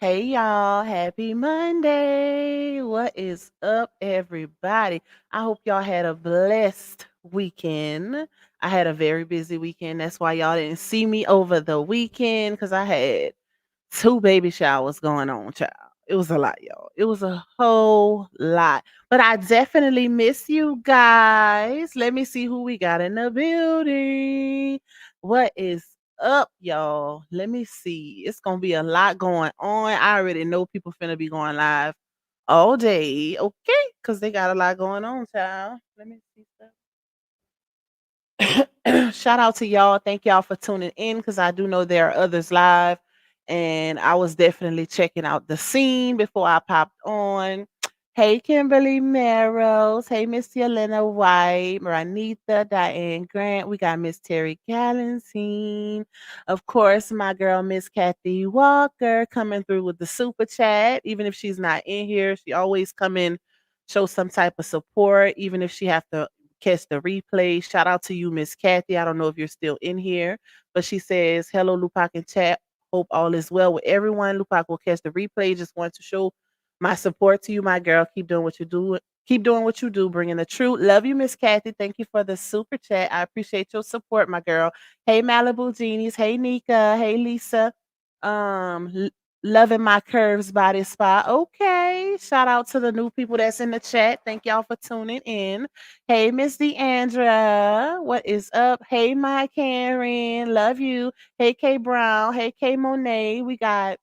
Hey y'all, happy Monday. What is up, everybody? I hope y'all had a blessed weekend. I had a very busy weekend. That's why y'all didn't see me over the weekend because I had two baby showers going on, child. It was a lot, y'all. It was a whole lot. But I definitely miss you guys. Let me see who we got in the building. What is up, y'all? Let me see. It's gonna be a lot going on. I already know people finna be going live all day, okay? Because they got a lot going on, child. Let me see stuff. Shout out to y'all. Thank y'all for tuning in because I do know there are others live. And I was definitely checking out the scene before I popped on. Hey, Kimberly Merrows. Hey, Miss Yelena White, Ranita, Diane Grant. We got Miss Terry Galantine. Of course, my girl, Miss Kathy Walker, coming through with the super chat. Even if she's not in here, she always come in, show some type of support, even if she have to catch the replay. Shout out to you, Miss Kathy. I don't know if you're still in here, but she says, hello, Lupac and chat. Hope all is well with everyone. Lupac will catch the replay. Just want to show my support to you, my girl. Keep doing what you do. Keep doing what you do, bringing the truth. Love you, Miss Kathy. Thank you for the super chat. I appreciate your support, my girl. Hey, Malibu Genies. Hey, Nika. Hey, Lisa. Loving my curves body spa. Okay. Shout out to the new people that's in the chat. Thank y'all for tuning in. Hey, Miss Deandra. What is up? Hey, my Karen. Love you. Hey, K Brown. Hey, K Monet. We got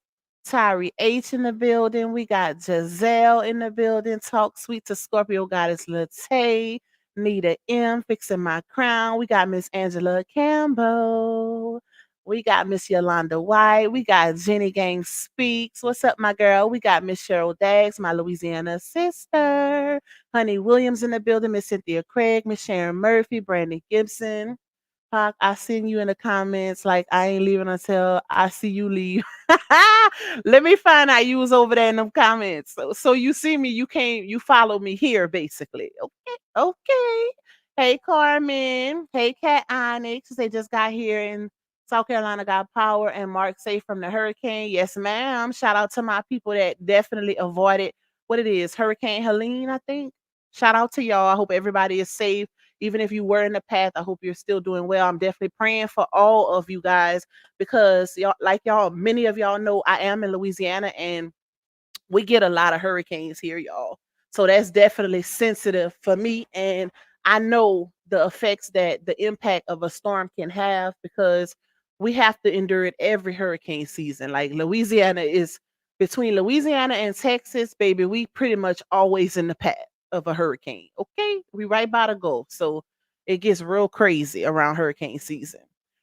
Tyree H in the building. We got Giselle in the building. Talk sweet to Scorpio goddess Latte. Nita M fixing my crown. We got Miss Angela Campbell. We got Miss Yolanda White. We got Jenny Gang Speaks. What's up, my girl? We got Miss Cheryl Daggs, my Louisiana sister. Honey Williams in the building. Miss Cynthia Craig. Miss Sharon Murphy. Brandon Gibson. Pac, I seen you in the comments like I ain't leaving until I see you leave. Let me find out you was over there in them comments. So you see me, you follow me here basically. Okay, okay. Hey Carmen, hey Cat Onyx. They just got here in South Carolina, got power and Mark safe from the hurricane. Yes, ma'am. Shout out to my people that definitely avoided what it is, Hurricane Helene, I think. Shout out to y'all. I hope everybody is safe even if you were in the path. I hope you're still doing well. I'm definitely praying for all of you guys because y'all, like y'all, many of y'all know I am in Louisiana and we get a lot of hurricanes here, y'all. So that's definitely sensitive for me. And I know the effects that the impact of a storm can have because we have to endure it every hurricane season. Like Louisiana is between Louisiana and Texas, baby, we pretty much always in the path of a hurricane. Okay. We right by the Gulf. So it gets real crazy around hurricane season.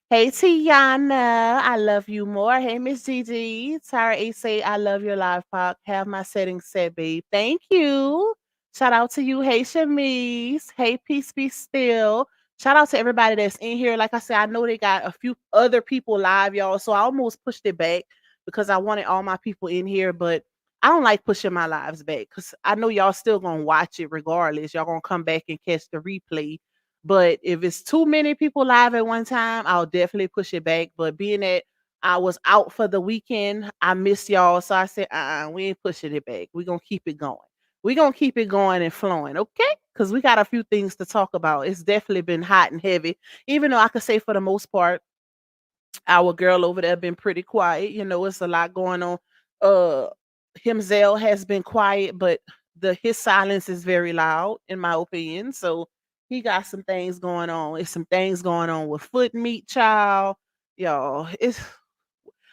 Hey Tiana, I love you more. Hey Miss Gigi, Tara A say I love your live pop. Have my settings set, babe. Thank you. Shout out to you. Hey Shamise. Hey Peace Be Still. Shout out to everybody that's in here. Like I said, I know they got a few other people live, y'all. So I almost pushed it back because I wanted all my people in here, but I don't like pushing my lives back because I know y'all still gonna watch it regardless. Y'all gonna come back and catch the replay, but if it's too many people live at one time, I'll definitely push it back. But being that I was out for the weekend, I missed y'all. So I said, we ain't pushing it back. We're gonna keep it going. We're gonna keep it going and flowing, okay? Because we got a few things to talk about. It's definitely been hot and heavy. Even though I could say for the most part, our girl over there been pretty quiet. You know, it's a lot going on. Uh Himzel has been quiet, but the his silence is very loud, in my opinion. So he got some things going on. It's some things going on with foot meat, child. Y'all, it's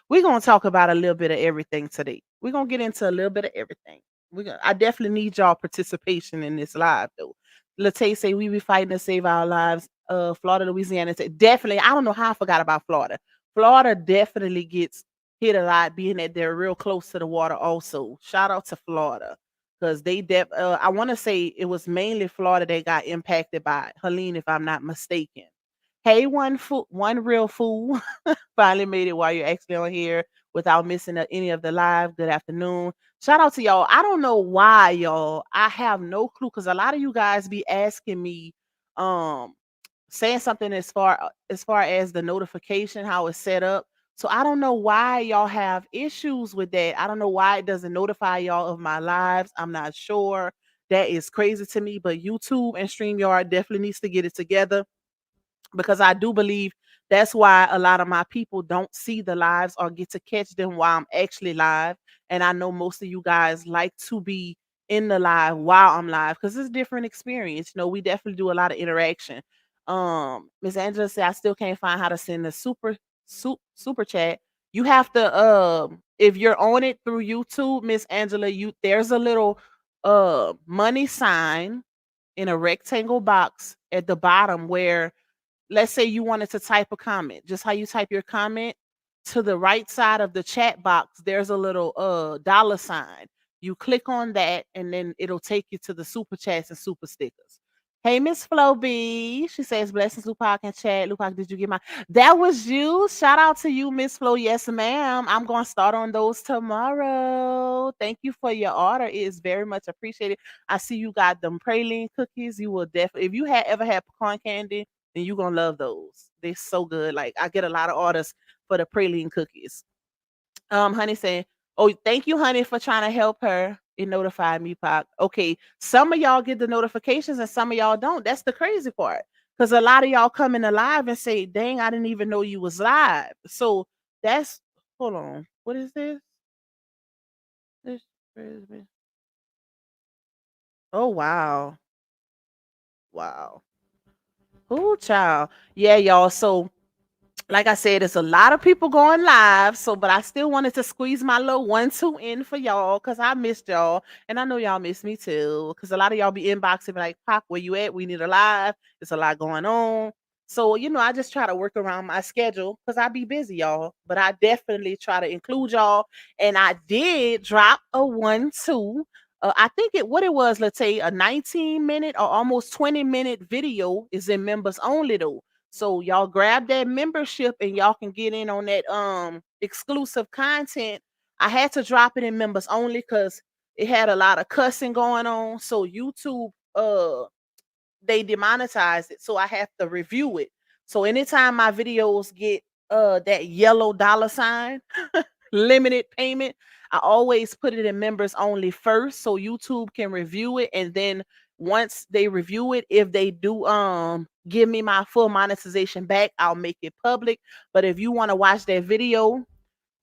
we're gonna talk about a little bit of everything today. We're gonna get into a little bit of everything. I definitely need y'all participation in this live though. Latae say we be fighting to save our lives. Florida, Louisiana. Definitely. I don't know how I forgot about Florida. Florida definitely gets hit a lot, being that they're real close to the water. Also, shout out to Florida because I want to say it was mainly Florida that got impacted by Helene, if I'm not mistaken. Hey, one real fool. Finally made it while you're actually on here without missing any of the live. Good afternoon. Shout out to y'all. I don't know why, y'all. I have no clue because a lot of you guys be asking me, um, saying something as far as the notification, how it's set up. So I don't know why y'all have issues with that. I don't know why it doesn't notify y'all of my lives. I'm not sure. That is crazy to me. But YouTube and StreamYard definitely needs to get it together, because I do believe that's why a lot of my people don't see the lives or get to catch them while I'm actually live. And I know most of you guys like to be in the live while I'm live because it's a different experience. We definitely do a lot of interaction. Miss Angela said I still can't find how to send the super chat. You have to if you're on it through YouTube, Miss Angela, there's a little money sign in a rectangle box at the bottom where, let's say you wanted to type a comment, just how you type your comment, to the right side of the chat box, there's a little dollar sign. You click on that and then it'll take you to the super chats and super stickers. Hey, Miss Flo B. She says, blessings, Lupac and chat. Lupac, did you get my? That was you. Shout out to you, Miss Flo. Yes, ma'am. I'm going to start on those tomorrow. Thank you for your order. It is very much appreciated. I see you got them praline cookies. You will definitely, if you had ever had pecan candy, then you gonna love those. They're so good. Like, I get a lot of orders for the praline cookies. Honey saying, "Oh, thank you, honey, for trying to help her." It notified me, Pop. Okay, some of y'all get the notifications and some of y'all don't. That's the crazy part. Because a lot of y'all come in live and say, "Dang, I didn't even know you was live." So that's, hold on. What is this? This Oh wow. Wow. Oh child. Yeah, y'all. So like I said, it's a lot of people going live. So, but I still wanted to squeeze my little 1-2 in for y'all because I missed y'all. And I know y'all miss me too. Because a lot of y'all be inboxing like, Pac, where you at? We need a live. There's a lot going on. So, I just try to work around my schedule because I be busy, y'all. But I definitely try to include y'all. And I did drop a 1-2. I think what it was, let's say a 19-minute or almost 20-minute video is in members only though. So y'all grab that membership and y'all can get in on that exclusive content. I had to drop it in members only because it had a lot of cussing going on. So YouTube they demonetized it. So I have to review it. So anytime my videos get that yellow dollar sign, limited payment, I always put it in members only first so YouTube can review it. And then once they review it, if they do give me my full monetization back, I'll make it public. But if you want to watch that video,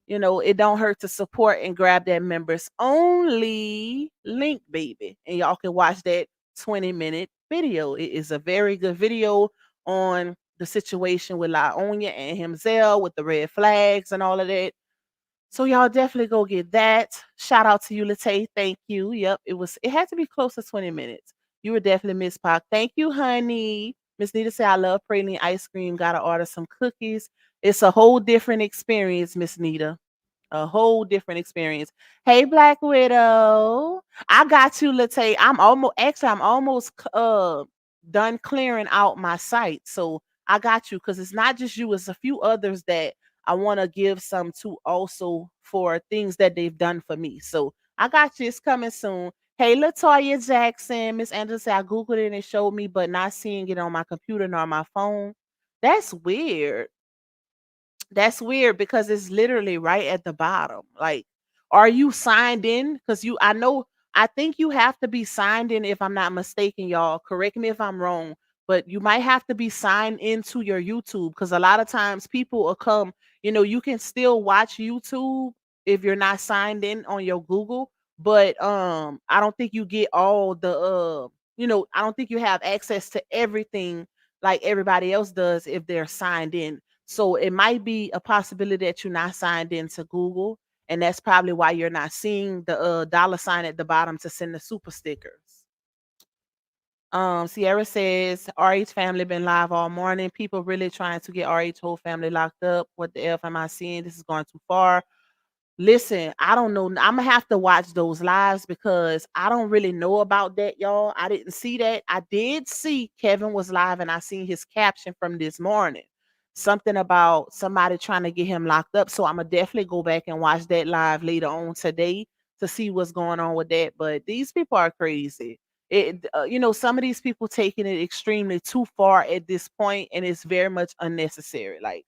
it don't hurt to support and grab that members only link, baby. And y'all can watch that 20-minute video. It is a very good video on the situation with Laonia and Himzel with the red flags and all of that. So y'all definitely go get that. Shout out to you, Late. Thank you. Yep, it had to be close to 20 minutes. You were definitely Miss Pac. Thank you, honey. Miss Nita said, I love praline ice cream. Gotta order some cookies. It's a whole different experience, Miss Nita. A whole different experience. Hey, Black Widow. I got you, Late. I'm almost done clearing out my site. So I got you because it's not just you, it's a few others that I want to give some to also for things that they've done for me. So I got you. It's coming soon. Hey, Latoya Jackson. Miss Anderson said I Googled it and it showed me, but not seeing it on my computer nor my phone. That's weird. That's weird because it's literally right at the bottom. Like, are you signed in? Because I think you have to be signed in if I'm not mistaken, y'all. Correct me if I'm wrong, but you might have to be signed into your YouTube because a lot of times people will come, you can still watch YouTube if you're not signed in on your Google, but I don't think you get all the I don't think you have access to everything like everybody else does if they're signed in. So it might be a possibility that you're not signed into Google, and that's probably why you're not seeing the dollar sign at the bottom to send the super stickers. Sierra says RH family been live all morning. People really trying to get RH whole family locked up. What the F am I seeing? This is going too far. Listen, I don't know. Imma have to watch those lives because I don't really know about that, y'all. I didn't see that. I did see Kevin was live and I seen his caption from this morning. Something about somebody trying to get him locked up. So Imma definitely go back and watch that live later on today to see what's going on with that. But these people are crazy. Some of these people taking it extremely too far at this point, and it's very much unnecessary. Like,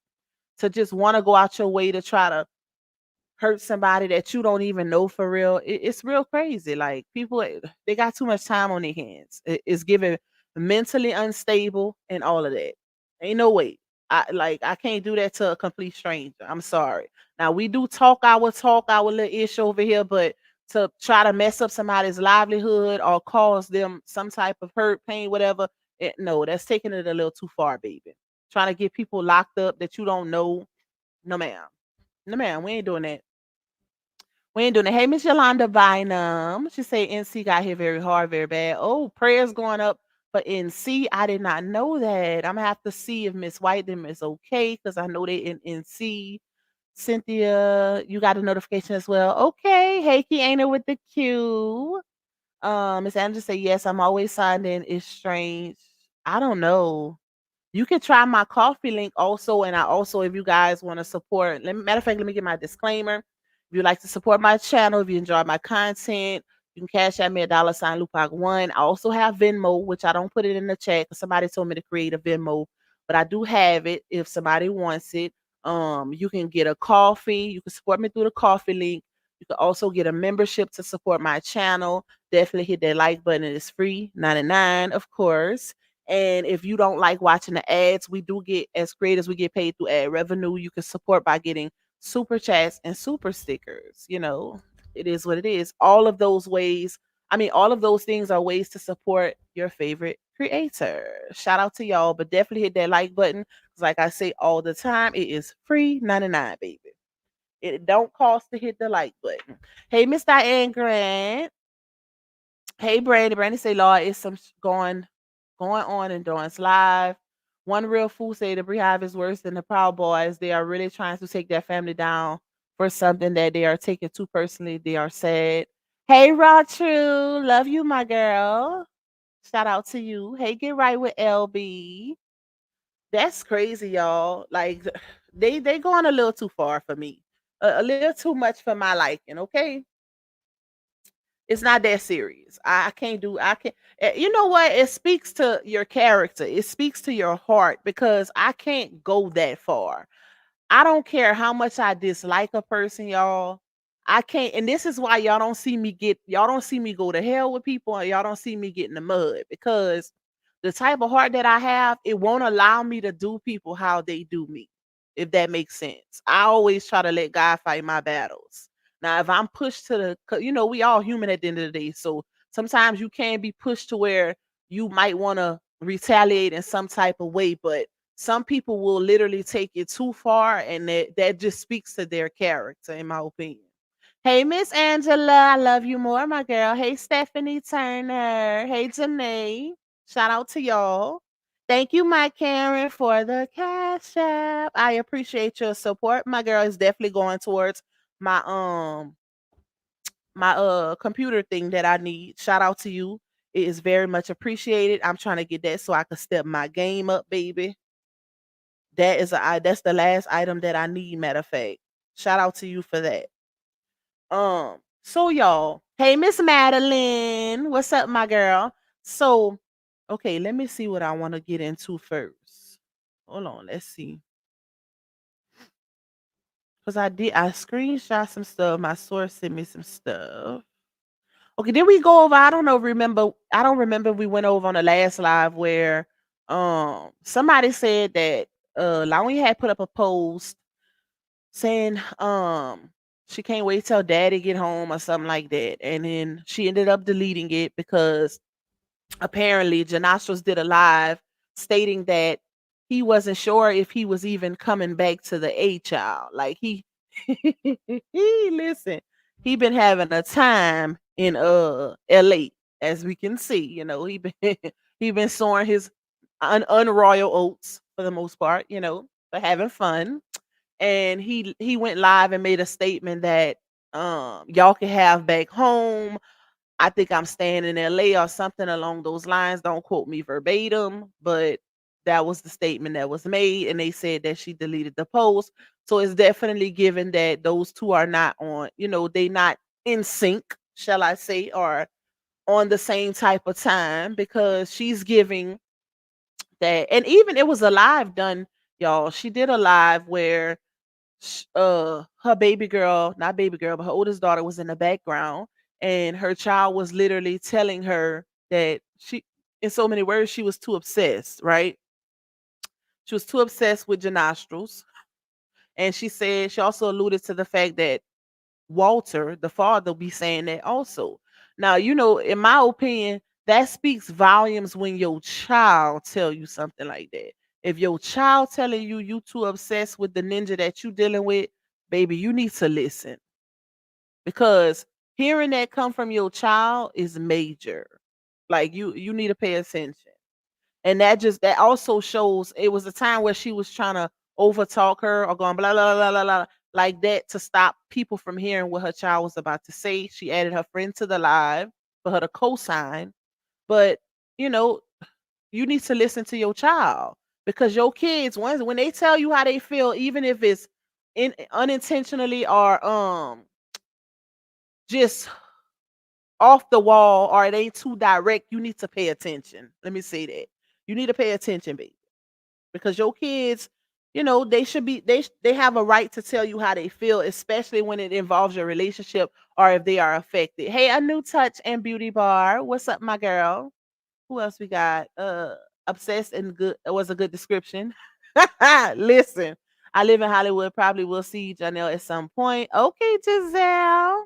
to just want to go out your way to try to hurt somebody that you don't even know for real. It's real crazy. Like people, they got too much time on their hands. It's giving mentally unstable and all of that. Ain't no way. I can't do that to a complete stranger. I'm sorry. Now we do talk our little ish over here, but to try to mess up somebody's livelihood or cause them some type of hurt, pain, whatever, no, that's taking it a little too far, baby. Trying to get people locked up that you don't know. No, ma'am. No, ma'am. We ain't doing that. We ain't doing it. Hey, Miss Yolanda Bynum. She say NC got hit very hard, very bad. Oh, prayers going up for NC. I did not know that. I'm gonna have to see if Miss White them is okay because I know they in NC. Cynthia, you got a notification as well. Okay. Hey, Kiana with the Q. Miss Andrews say yes. I'm always signed in. It's strange. I don't know. You can try my coffee link also, and I also, if you guys want to support, matter of fact, let me get my disclaimer. If you'd like to support my channel, if you enjoy my content, you can cash at me $, Lupac1. I also have Venmo, which I don't put it in the chat because somebody told me to create a Venmo, but I do have it if somebody wants it. You can get a coffee. You can support me through the coffee link. You can also get a membership to support my channel. Definitely hit that like button. It is free, 99, of course. And if you don't like watching the ads, we do get, as creators, we get paid through ad revenue. You can support by getting super chats and super stickers. It is what it is. All of those ways, all of those things are ways to support your favorite creator. Shout out to y'all, but definitely hit that like button. Because like I say all the time, it is free 99, baby. It don't cost to hit the like button. Hey, Miss Diane Grant. Hey, Brandy. Brandy say, Lord, it's some going on in Dawn's live. One real fool say the Beehive is worse than the Proud Boys. They are really trying to take their family down for something that they are taking too personally. They are sad. Hey, Raw True. Love you, my girl. Shout out to you. Hey, get right with LB. That's crazy, y'all. Like they going a little too far for me. A little too much for my liking, okay? It's not that serious. I can't do I can't you know what? It speaks to your character. It speaks to your heart because I can't go that far. I don't care how much I dislike a person, y'all. I can't, and this is why y'all don't see me go to hell with people, and y'all don't see me get in the mud because the type of heart that I have, it won't allow me to do people how they do me, if that makes sense. I always try to let God fight my battles. Now, if I'm pushed to we all human at the end of the day, so sometimes you can be pushed to where you might want to retaliate in some type of way, but some people will literally take it too far, and that just speaks to their character, in my opinion. Hey, Miss Angela, I love you more, my girl. Hey, Stephanie Turner. Hey, Janae. Shout out to y'all. Thank you, my Karen, for the cash app. I appreciate your support. My girl is definitely going towards my computer thing that I need. Shout out to you. It is very much appreciated. I'm trying to get that so I can step my game up, baby. That's the last item that I need, matter of fact. Shout out to you for that. So y'all, hey, Miss Madeline, what's up, my girl? So, okay, let me see what I want to get into first. Hold on, let's see. Cause I screenshot some stuff. My source sent me some stuff. Okay, did we go over? I don't remember we went over on the last live where somebody said that Launi had put up a post saying she can't wait till daddy get home or something like that. And then she ended up deleting it because apparently Janastros did a live stating that he wasn't sure if he was even coming back to the A child. Like he listen, he been having a time in LA, as we can see. He been he been sowing his unroyal oats for the most part, for having fun. And he went live and made a statement that y'all can have back home. I think I'm staying in LA or something along those lines. Don't quote me verbatim, but that was the statement that was made. And they said that she deleted the post. So it's definitely given that those two are not on, they not in sync, shall I say, or on the same type of time, because she's giving that. And even it was a live done y'all. She did a live where her baby girl, not baby girl, but her oldest daughter was in the background, and her child was literally telling her that she, in so many words, she was too obsessed, right? She was too obsessed with your nostrils. And she said, she also alluded to the fact that Walter, the father, be saying that also. Now, in my opinion, that speaks volumes when your child tell you something like that. If your child telling you too obsessed with the ninja that you dealing with, baby, you need to listen, because hearing that come from your child is major. Like you need to pay attention. And that also shows it was a time where she was trying to overtalk her or going blah blah blah blah blah like that to stop people from hearing what her child was about to say. She added her friend to the live for her to co-sign. But you know, you need to listen to your child, because your kids, once when they tell you how they feel, even if it's unintentionally or just off the wall, or it ain't too direct, you need to pay attention. Let me say that. You need to pay attention, baby, because your kids, they should be they have a right to tell you how they feel, especially when it involves your relationship or if they are affected. Hey, a new touch and beauty bar. What's up, my girl? Who else we got? Obsessed and good was a good description. Listen, I live in Hollywood. Probably will see Janelle at some point. Okay, Giselle.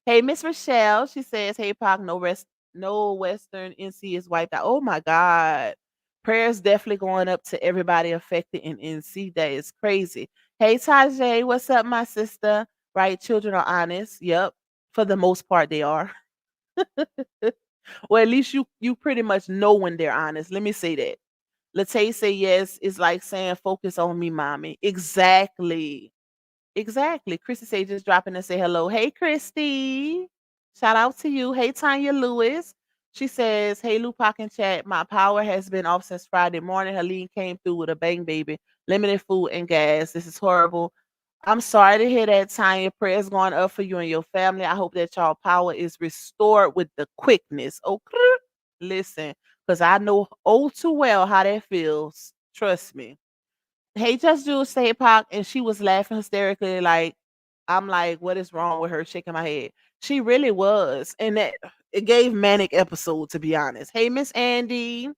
Hey, Miss Rochelle. She says, "Hey, Pac, no Western NC is wiped out." Oh my God, prayers definitely going up to everybody affected in NC. That is crazy. Hey, Tajay, what's up, my sister? Right, children are honest. Yep, for the most part, they are. Well, at least you pretty much know when they're honest. Let me say that. Latay say yes. It's like saying, "Focus on me, mommy." Exactly. Exactly. Christy say just dropping and say hello. Hey, Christy. Shout out to you. Hey, Tanya Lewis. She says, "Hey, Lupac and chat. My power has been off since Friday morning. Helene came through with a bang baby. Limited food and gas. This is horrible. I'm sorry to hear that, Tanya. Prayers going up for you and your family. I hope that y'all power is restored with the quickness." Okay. Listen, because I know oh too well how that feels. Trust me. Hey, Just Jules say Pac, and she was laughing hysterically. Like, I'm like, what is wrong with her? Shaking my head. She really was. And that it gave manic episode, to be honest. Hey, Miss Andy.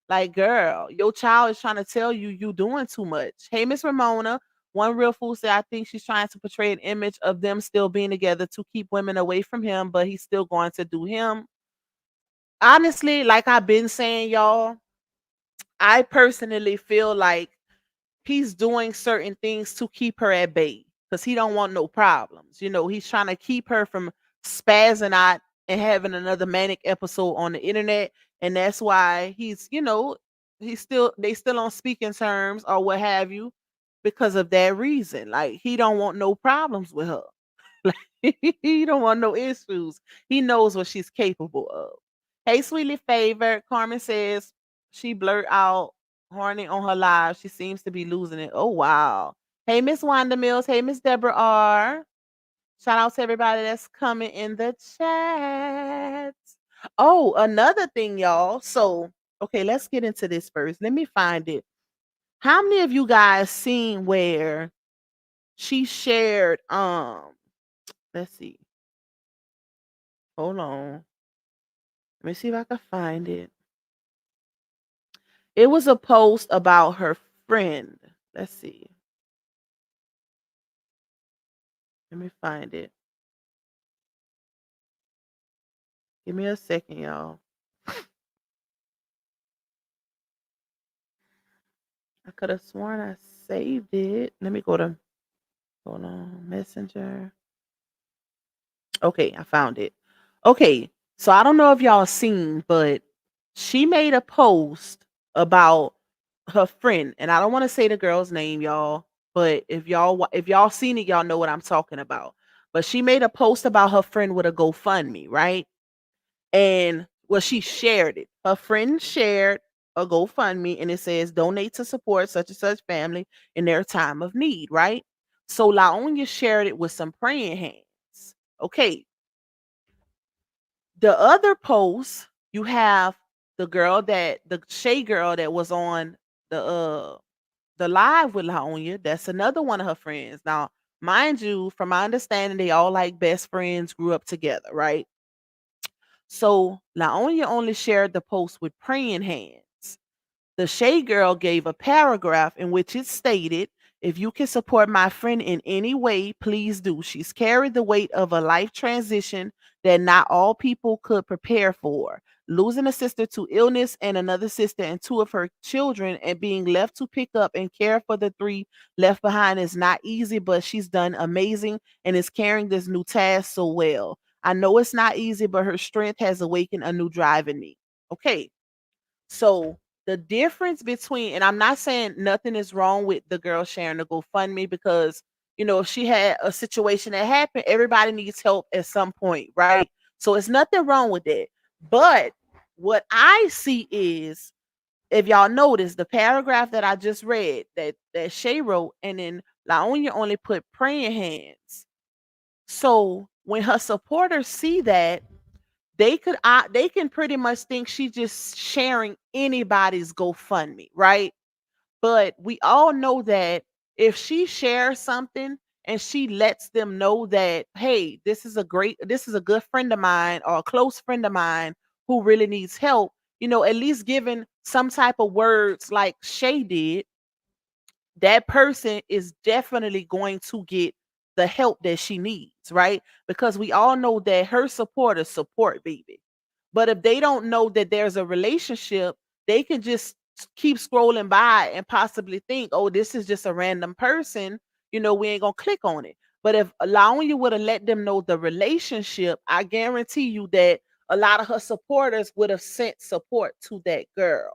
Like, girl, your child is trying to tell you doing too much. Hey, Miss Ramona. One real fool said, I think she's trying to portray an image of them still being together to keep women away from him, but he's still going to do him. Honestly, like I've been saying, y'all, I personally feel like he's doing certain things to keep her at bay because he don't want no problems. He's trying to keep her from spazzing out and having another manic episode on the internet. And that's why he's still they still on speaking terms or what have you, because of that reason. Like, he don't want no problems with her. Like, he don't want no issues. He knows what she's capable of. Hey, sweetly favored. Carmen says she blurt out horny on her live. She seems to be losing it. Oh wow. Hey, Miss Wanda Mills. Hey, Miss Deborah R. Shout out to everybody that's coming in the chat. Oh, another thing, y'all. So, okay, let's get into this first. Let me find it. How many of you guys seen where she shared let's see. Hold on. Let me see if I can find it. It was a post about her friend. Let's see. Let me find it. Give me a second, y'all. I could have sworn I saved it. Let me go to, hold on, Messenger. Okay, I found it. Okay, so I don't know if y'all seen, but she made a post about her friend, and I don't want to say the girl's name, y'all. But if y'all seen it, y'all know what I'm talking about. But she made a post about her friend with a GoFundMe, right? And well, she shared it. Her friend shared a GoFundMe, and it says donate to support such and such family in their time of need, right? So Laonya shared it with some praying hands. Okay. The other post, you have the Shay girl that was on the the live with Laonya, that's another one of her friends. Now, mind you, from my understanding, they all like best friends, grew up together, right? So Laonya only shared the post with praying hands. The Shade Girl gave a paragraph in which it stated, "If you can support my friend in any way, please do. She's carried the weight of a life transition that not all people could prepare for. Losing a sister to illness and another sister and two of her children, and being left to pick up and care for the three left behind is not easy, but she's done amazing and is carrying this new task so well. I know it's not easy, but her strength has awakened a new drive in me." Okay, so the difference between, and I'm not saying nothing is wrong with the girl sharing the GoFundMe, because if she had a situation that happened, everybody needs help at some point, right? So it's nothing wrong with that. But what I see is, if y'all notice the paragraph that I just read, that Shay wrote, and then Laonya only put praying hands. So when her supporters see that, they can pretty much think she's just sharing anybody's GoFundMe, right? But we all know that if she shares something and she lets them know that, hey, this is a good friend of mine or a close friend of mine who really needs help, at least giving some type of words like Shay did, that person is definitely going to get the help that she needs, right? Because we all know that her supporters support baby. But if they don't know that there's a relationship, they can just keep scrolling by and possibly think, oh, this is just a random person. We ain't gonna click on it. But if allowing you would have let them know the relationship, I guarantee you that a lot of her supporters would have sent support to that girl.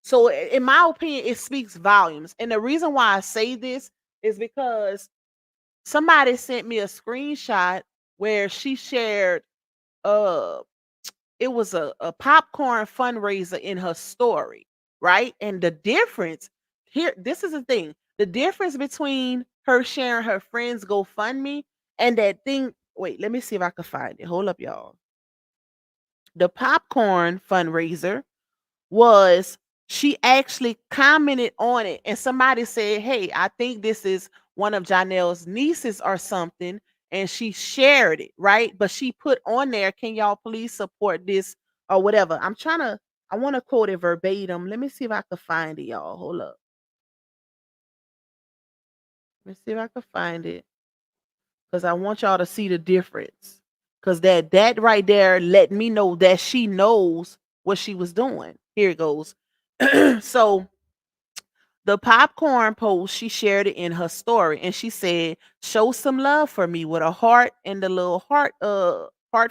So, in my opinion, it speaks volumes. And the reason why I say this is because somebody sent me a screenshot where she shared uh it was a popcorn fundraiser in her story, right? And the difference here, this is the thing. The difference between her sharing her friends GoFundMe and that thing. Wait, let me see if I can find it. Hold up, y'all. The popcorn fundraiser was, she actually commented on it, and somebody said, "Hey, I think this is one of Janelle's nieces or something," and she shared it, right? But she put on there, "Can y'all please support this or whatever?" I want to quote it verbatim. Let me see if I can find it, y'all. Hold up. Let me see if I can find it, because I want y'all to see the difference. Because that right there let me know that she knows what she was doing. Here it goes. So the popcorn post, she shared it in her story, and she said, "Show some love for me," with a heart and the little heart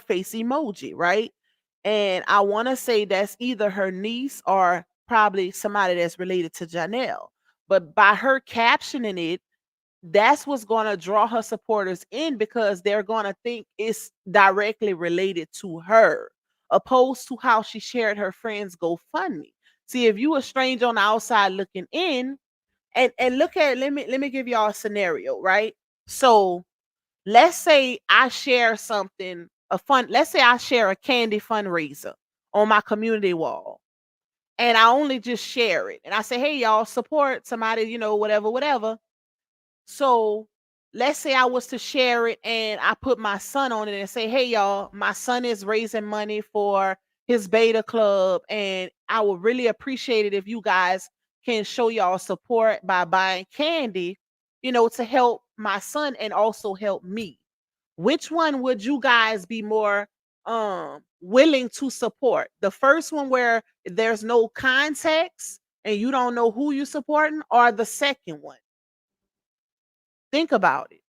face emoji, right? And I want to say that's either her niece or probably somebody that's related to Janelle. But by her captioning it, that's what's going to draw her supporters in, because they're going to think it's directly related to her, opposed to how she shared her friends GoFundMe. See, if you a stranger on the outside looking in, and look at, let me give y'all a scenario, right? So let's say I share something, let's say I share a candy fundraiser on my community wall, and I only just share it, and I say, "Hey, y'all, support somebody, whatever, whatever." So let's say I was to share it and I put my son on it and say, "Hey, y'all, my son is raising money for his beta club, and I would really appreciate it if you guys can show y'all support by buying candy, to help my son and also help me." Which one would you guys be more willing to support? The first one, where there's no context and you don't know who you're supporting, or the second one? Think about it.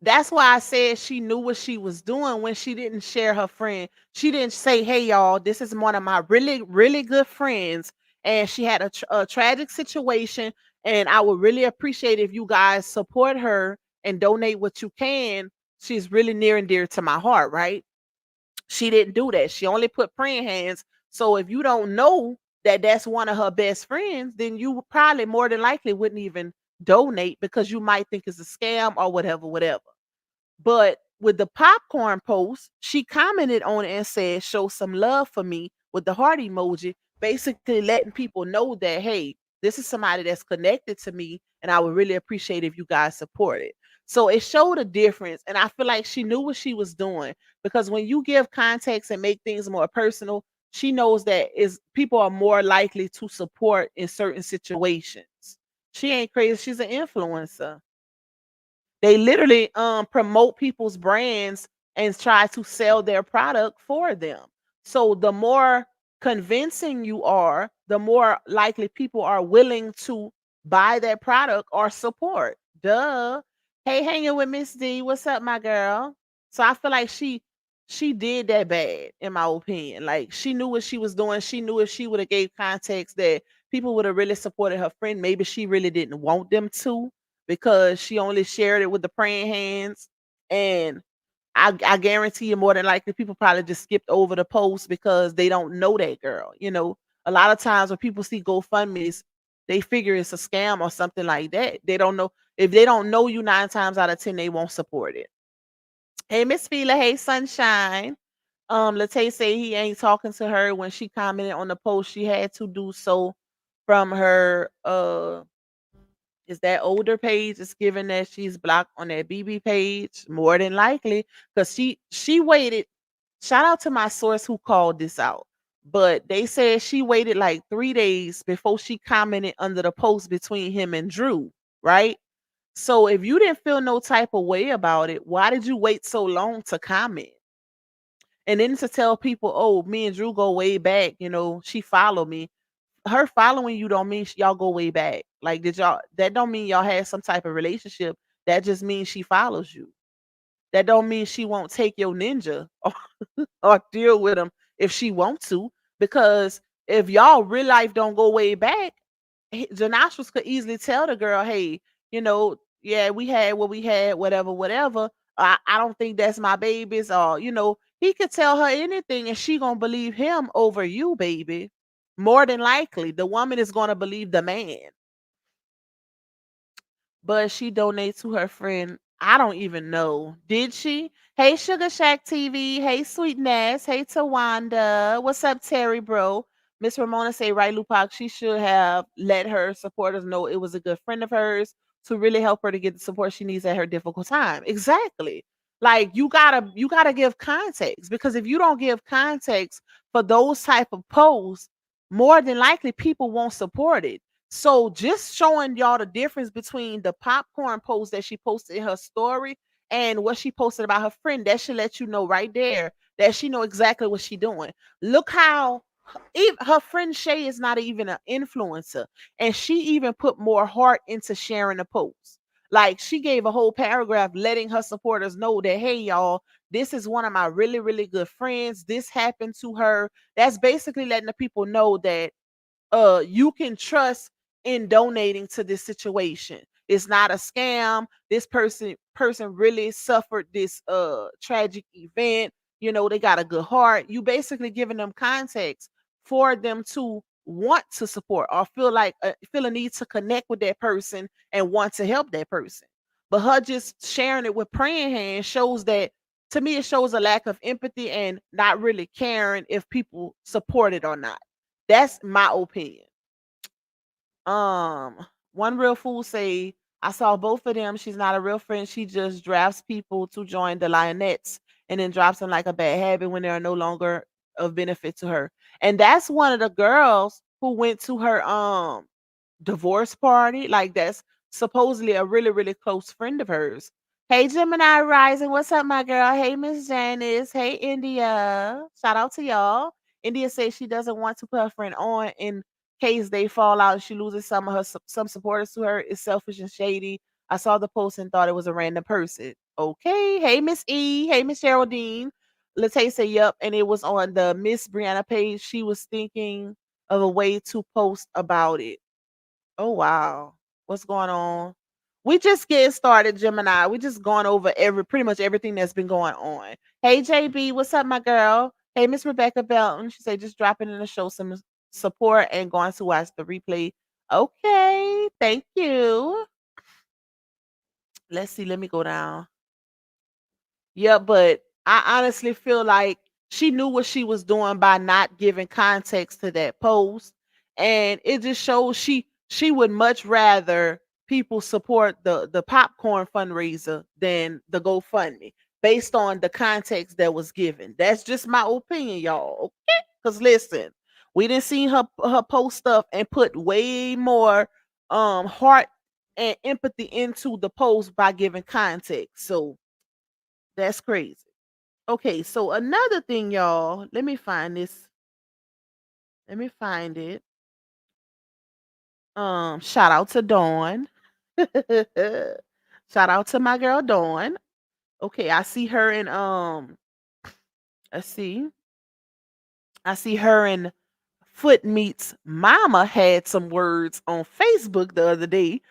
That's why I said she knew what she was doing when she didn't share her friend. She didn't say, "Hey, y'all, this is one of my really, really good friends, and she had a tragic situation, and I would really appreciate if you guys support her and donate what you can. She's really near and dear to my heart," right? She didn't do that. She only put praying hands. So if you don't know that that's one of her best friends, then you probably more than likely wouldn't even donate, because you might think it's a scam or whatever, whatever. But with the popcorn post, she commented on it and said, "Show some love for me," with the heart emoji, basically letting people know that, hey, This is somebody that's connected to me, and I would really appreciate if you guys support it. So it showed a difference, and I feel like she knew what she was doing, because when you give context and make things more personal, she knows that is people are more likely to support in certain situations. She ain't crazy. She's an influencer. They literally promote people's brands and try to sell their product for them. So the more convincing you are, the more likely people are willing to buy that product or support. Duh. Hey, hanging with Miss D. What's up, my girl? So I feel like she did that bad, in my opinion. Like, she knew what she was doing. She knew if she would have gave context that people would have really supported her friend. Maybe she really didn't want them to, because she only shared it with the praying hands. And I guarantee you, more than likely, people probably just skipped over the post because they don't know that girl. A lot of times when people see GoFundMe's, they figure it's a scam or something like that. They don't know. If they don't know you, 9 times out of 10, they won't support it. Hey, Miss Fila. Hey, Sunshine. Latae say he ain't talking to her when she commented on the post. She had to do so from her is that older page. It's given that she's blocked on that BB page, more than likely, because she waited. Shout out to my source who called this out. But they said she waited like 3 days before she commented under the post between him and Drew, right? So if you didn't feel no type of way about it, why did you wait so long to comment? And then to tell people, oh, me and Drew go way back, she followed me. Her following you don't mean y'all go way back. Like, that don't mean y'all had some type of relationship. That just means she follows you. That don't mean she won't take your ninja or deal with him if she wants to. Because if y'all real life don't go way back, Janashras could easily tell the girl, hey, yeah, we had what we had, whatever, whatever. I don't think that's my baby's, or he could tell her anything and she gonna believe him over you, baby. More than likely, the woman is gonna believe the man. But she donates to her friend. I don't even know. Did she? Hey, Sugar Shack TV. Hey, Sweetness. Hey, Tawanda. What's up, Terry, bro? Miss Ramona say, right, Lupac, she should have let her supporters know it was a good friend of hers to really help her to get the support she needs at her difficult time. Exactly. Like, you gotta give context, because if you don't give context for those type of posts, more than likely people won't support it. So just showing y'all the difference between the popcorn post that she posted in her story and what she posted about her friend, that should let you know right there that she know exactly what she doing. Look how even her friend Shay is not even an influencer, and she even put more heart into sharing the post. Like, she gave a whole paragraph letting her supporters know that, hey, y'all, this is one of my really, really good friends. This happened to her. That's basically letting the people know that you can trust in donating to this situation. It's not a scam. This person really suffered this tragic event. They got a good heart. You basically giving them context for them to want to support, or feel a need to connect with that person and want to help that person. But her just sharing it with praying hands shows that, to me, it shows a lack of empathy and not really caring if people support it or not. That's my opinion. Um, One real fool say, I saw both of them. She's not a real friend. She just drafts people to join the Lionettes and then drops them like a bad habit when they are no longer of benefit to her. And that's one of the girls who went to her divorce party. Like, that's supposedly a really, really close friend of hers. Hey, Gemini Rising. What's up, my girl? Hey, Miss Janice. Hey, India. Shout out to y'all. India says she doesn't want to put her friend on in case they fall out and she loses some of her some supporters to her. Is selfish and shady. I saw the post and thought it was a random person. Okay. Hey, Miss E. Hey, Miss Geraldine. Latae said, yep. And it was on the Miss Brianna page. She was thinking of a way to post about it. Oh, wow. What's going on? We just getting started, Gemini. We just going over pretty much everything that's been going on. Hey, JB, what's up, my girl? Hey, Miss Rebecca Belton. She said just dropping in to show some support and going to watch the replay. Okay, thank you. Let's see. Let me go down. Yeah, but I honestly feel like she knew what she was doing by not giving context to that post. And it just shows She would much rather people support the popcorn fundraiser than the GoFundMe based on the context that was given. That's just my opinion, y'all. Okay? Because listen, we didn't see her post stuff and put way more heart and empathy into the post by giving context. So that's crazy. Okay, so another thing, y'all. Let me find this. Let me find it. Shout out to Dawn. Shout out to my girl Dawn. Okay, I see her in let's see. I see her and Foot Meets Mama had some words on Facebook the other day.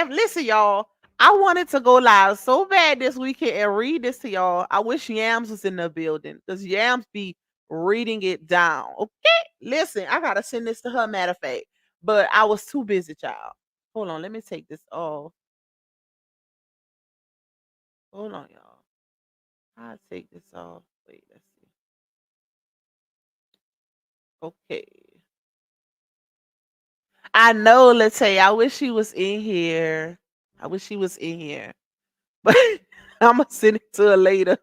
Listen, y'all. I wanted to go live so bad this weekend and read this to y'all. I wish Yams was in the building because Yams be reading it down. Okay, listen, I gotta send this to her. Matter of fact, but I was too busy, child. Hold on, let me take this off. Hold on, y'all. I'll take this off. Wait, let's see. Okay. I know, let's say I wish she was in here. I wish she was in here. But I'm gonna send it to her later.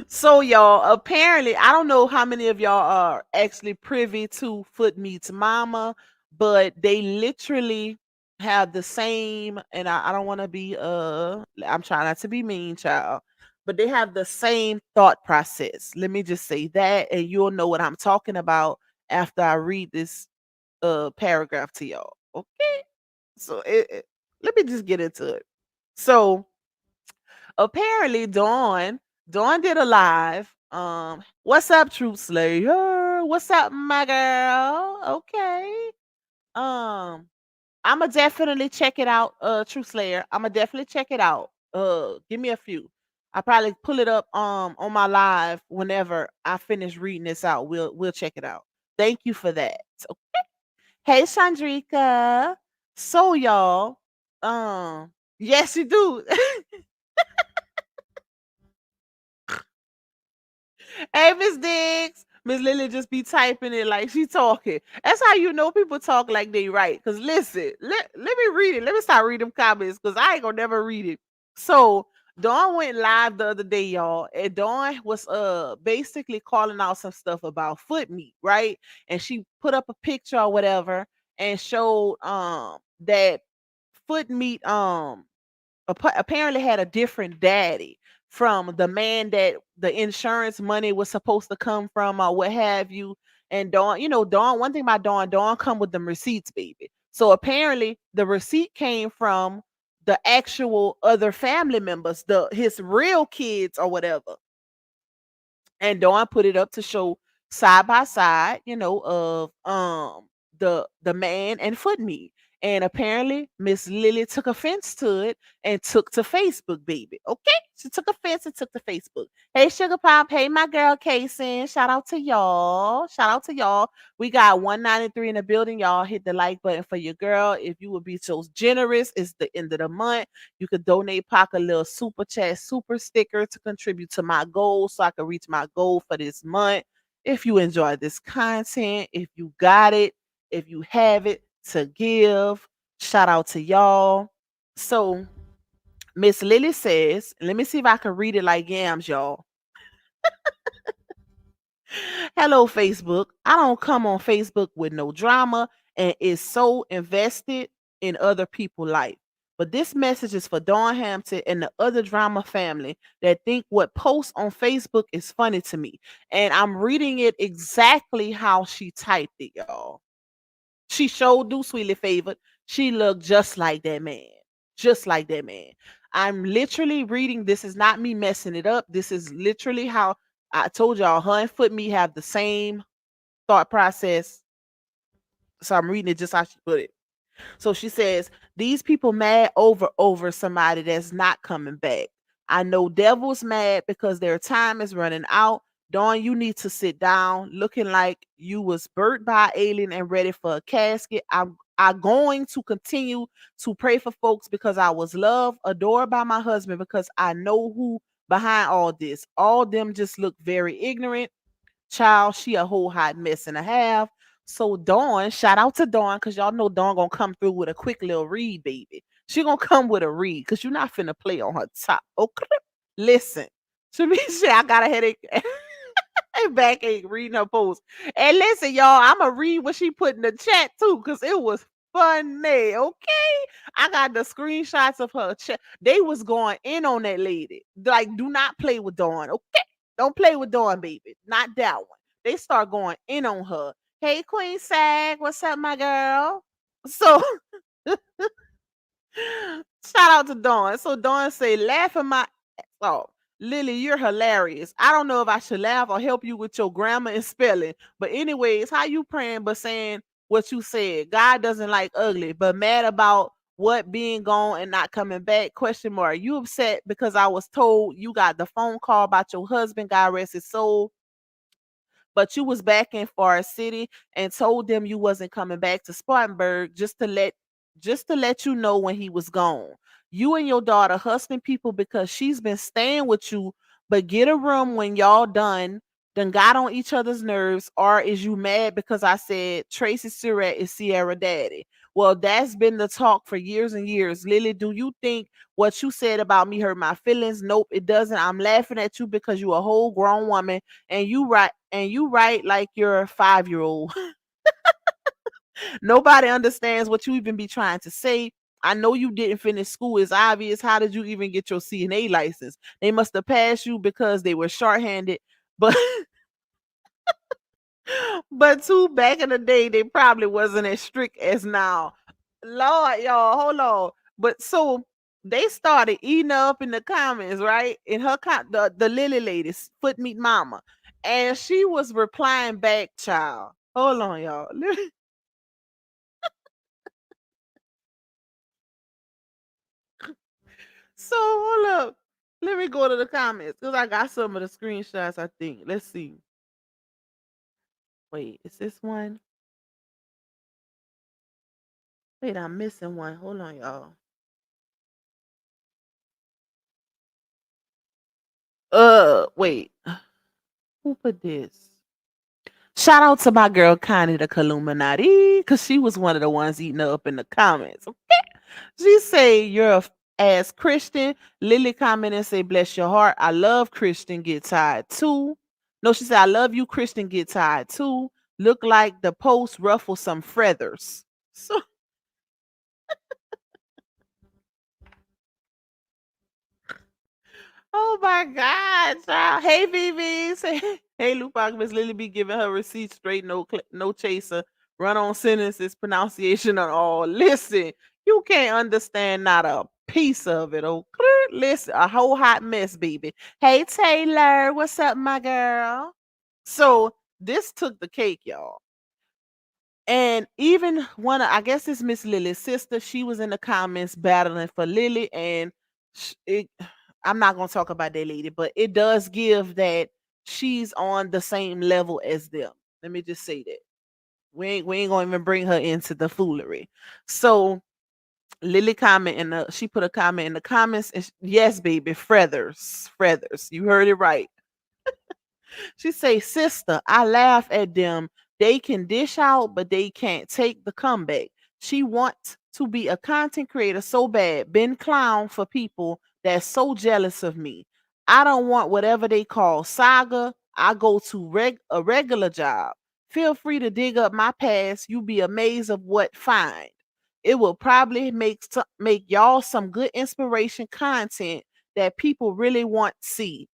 So y'all, apparently, I don't know how many of y'all are actually privy to Foot Meets Mama, but they literally have the same, and I don't want to be I'm trying not to be mean, child, but they have the same thought process. Let me just say that, and you'll know what I'm talking about after I read this paragraph to y'all. Okay. So let me just get into it. So apparently Dawn did a live. What's up, Truth Slayer? What's up, my girl? Okay. Um, I'ma definitely check it out, Truth Slayer. I'ma definitely check it out. Give me a few. I probably pull it up on my live whenever I finish reading this out. We'll check it out. Thank you for that. Hey, Chandrika. So, y'all, yes, you do. Hey, Miss Diggs. Miss Lily just be typing it like she talking. That's how you know people talk like they right. Cause listen, let me read it. Let me start reading them comments because I ain't gonna never read it. So Dawn went live the other day, y'all, and Dawn was basically calling out some stuff about foot meat, right? And she put up a picture or whatever and showed that foot meat apparently had a different daddy from the man that the insurance money was supposed to come from or what have you. And Dawn, Dawn, one thing about Dawn come with them receipts, baby. So apparently the receipt came from the actual other family members, his real kids or whatever. And Dawn put it up to show side by side, of the man and foot meat. And apparently Miss Lily took offense to it and took to Facebook, baby. Okay? She took offense and took to Facebook. Hey, Sugar Pop. Hey, my girl Kason. Shout out to y'all. Shout out to y'all. We got 193 in the building. Y'all hit the like button for your girl. If you would be so generous, it's the end of the month. You could donate Pac a little super chat, super sticker to contribute to my goal so I can reach my goal for this month. If you enjoy this content, if you got it, if you have it to give, shout out to y'all. So Miss Lily says, let me see if I can read it like yams, y'all. Hello, Facebook. I don't come on Facebook with no drama and is so invested in other people's life. But this message is for Dawn Hampton and the other drama family that think what posts on Facebook is funny to me. And I'm reading it exactly how she typed it, y'all. She showed Do Sweetly favored. She looked just like that man. Just like that man. I'm literally reading. This is not me messing it up. This is literally how I told y'all her and Foot Me have the same thought process. So I'm reading it just how she put it. So she says, these people mad over somebody that's not coming back. I know Devil's mad because their time is running out. Dawn, you need to sit down looking like you was burnt by an alien and ready for a casket. I'm going to continue to pray for folks because I was loved, adored by my husband because I know who behind all this. All them just look very ignorant. Child, she a whole hot mess and a half. So Dawn, shout out to Dawn, cause y'all know Dawn gonna come through with a quick little read, baby. She gonna come with a read, cause you're not finna play on her top. Okay, listen. Shamisha, I got a headache. And backache reading her post. And listen, y'all, I'ma read what she put in the chat too, cause it was funny. Okay, I got the screenshots of her chat. They was going in on that lady. Like, do not play with Dawn. Okay, don't play with Dawn, baby. Not that one. They start going in on her. Hey, Queen Sag, what's up, my girl? So shout out to Dawn. So Dawn say, laughing my ass off. Lily, you're hilarious. I don't know if I should laugh or help you with your grammar and spelling. But anyways, how you praying but saying what you said? God doesn't like ugly, but mad about what being gone and not coming back? Question mark. You upset because I was told you got the phone call about your husband, God rest his soul, but you was back in Forest City and told them you wasn't coming back to Spartanburg just to let you know when he was gone. You and your daughter hustling people because she's been staying with you, but get a room when y'all done got on each other's nerves, or is you mad because I said Tracy Surratt is Sierra Daddy? Well, that's been the talk for years and years. Lily, do you think what you said about me hurt my feelings? Nope, it doesn't. I'm laughing at you because you a whole grown woman and you write like you're a 5-year old. Nobody understands what you even be trying to say. I know you didn't finish school. It's obvious. How did you even get your CNA license? They must have passed you because they were shorthanded. But but too, back in the day, they probably wasn't as strict as now. Lord, y'all, hold on. But so they started eating up in the comments, right? In her the Lily lady's foot meat mama. And she was replying back, child. Hold on, y'all. So hold up. Let me go to the comments because I got some of the screenshots, I think. Let's see. Wait, is this one? Wait, I'm missing one. Hold on, y'all. Wait. Who put this? Shout out to my girl Connie the Illuminati, because she was one of the ones eating up in the comments. She say you're a ass Christian. Lily comment and say, bless your heart. I love Christian get tired too. No, she said, I love you, Christian get tired too. Look like the post ruffle some feathers. So oh my God, child. Hey, Vivi. Say, hey, Lupac, Miss Lily be giving her receipts straight, no chaser. Run on sentences, pronunciation and all. Listen, you can't understand not a piece of it. Okay, listen, a whole hot mess, baby. Hey, Taylor, what's up, my girl? So this took the cake, y'all. And even one of, I guess it's Miss Lily's sister, she was in the comments battling for Lily. And it, I'm not going to talk about that lady, but it does give that she's on the same level as them. Let me just say that. We ain't going to even bring her into the foolery. So Lily comment in the, she put a comment in the comments. And yes, baby, feathers. You heard it right. She say, sister, I laugh at them. They can dish out, but they can't take the comeback. She wants to be a content creator so bad. Been clown for people that's so jealous of me. I don't want whatever they call saga. I go to a regular job. Feel free to dig up my past. You'll be amazed of what find. It will probably make y'all some good inspiration content that people really want to see.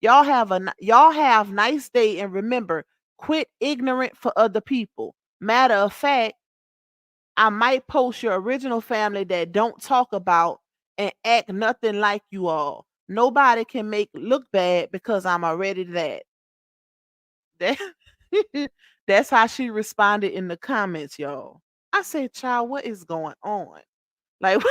Y'all have nice day and remember, quit ignorant for other people. Matter of fact, I might post your original family that don't talk about and act nothing like you all. Nobody can make look bad because I'm already that. That that's how she responded in the comments, y'all. I said, child, what is going on? Like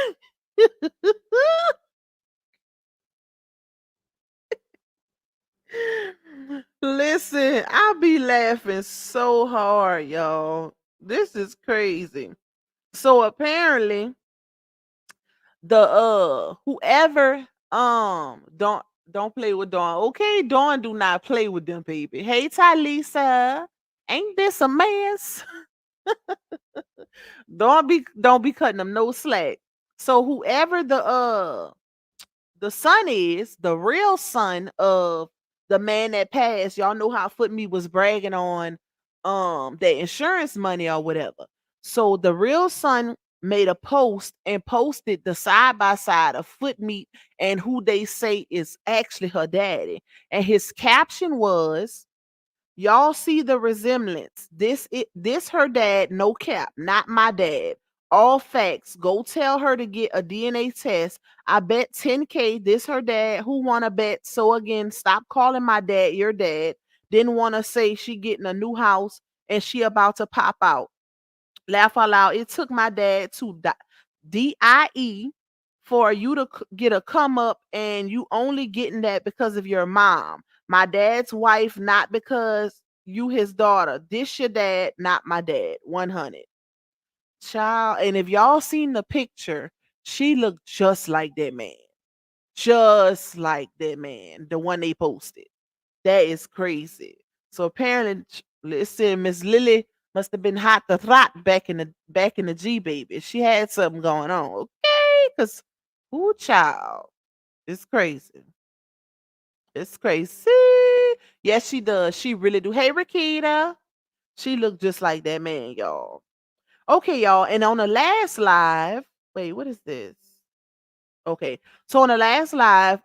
listen, I be laughing so hard, y'all. This is crazy. So apparently, the whoever don't play with Dawn. Okay, Dawn do not play with them, baby. Hey, Talisa. Ain't this a mess? Don't be cutting them no slack. So whoever the son is, the real son of the man that passed, y'all know how Foot Me was bragging on the insurance money or whatever. So the real son made a post and posted the side by side of Foot Meat and who they say is actually her daddy. And his caption was, y'all see the resemblance. This her dad, no cap, not my dad. All facts. Go tell her to get a DNA test. I bet 10K this her dad. Who wanna bet? So again, stop calling my dad your dad. Didn't wanna say she getting a new house and she about to pop out. Laugh out loud. It took my dad to DIE for you to get a come up, and you only getting that because of your mom. My dad's wife, not because you his daughter. This your dad, not my dad. 100. Child. And if y'all seen the picture, she looked just like that man. Just like that man. The one they posted. That is crazy. So apparently, listen, Miss Lily must have been hot to trot back in the G baby. She had something going on, okay? Cause who child? It's crazy. It's crazy. Yes, she does. She really do. Hey, Rakita. She looked just like that man, y'all. Okay, y'all. And on the last live, wait, what is this? Okay. So on the last live,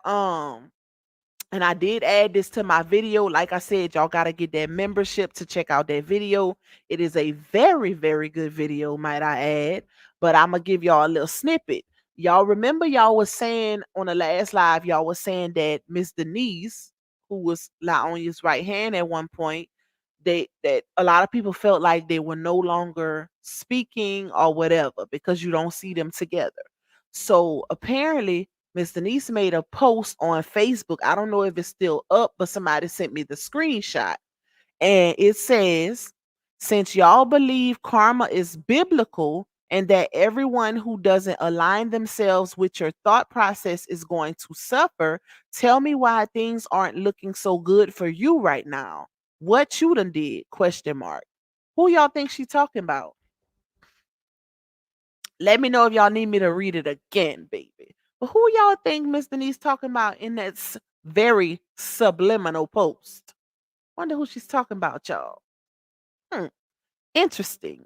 and I did add this to my video. Like I said, y'all got to get that membership to check out that video. It is a very, very good video, might I add. But I'm going to give y'all a little snippet. Y'all remember y'all was saying on the last live, y'all was saying that Miss Denise, who was Laonya's right hand at one point, that a lot of people felt like they were no longer speaking or whatever because you don't see them together. So apparently Miss Denise made a post on Facebook. I don't know if it's still up, but somebody sent me the screenshot. And it says, since y'all believe karma is biblical and that everyone who doesn't align themselves with your thought process is going to suffer, tell me why things aren't looking so good for you right now. What you done did? Question mark. Who y'all think she talking about? Let me know if y'all need me to read it again, baby. But who y'all think Miss Denise talking about in that very subliminal post? Wonder who she's talking about, y'all. Hmm, interesting.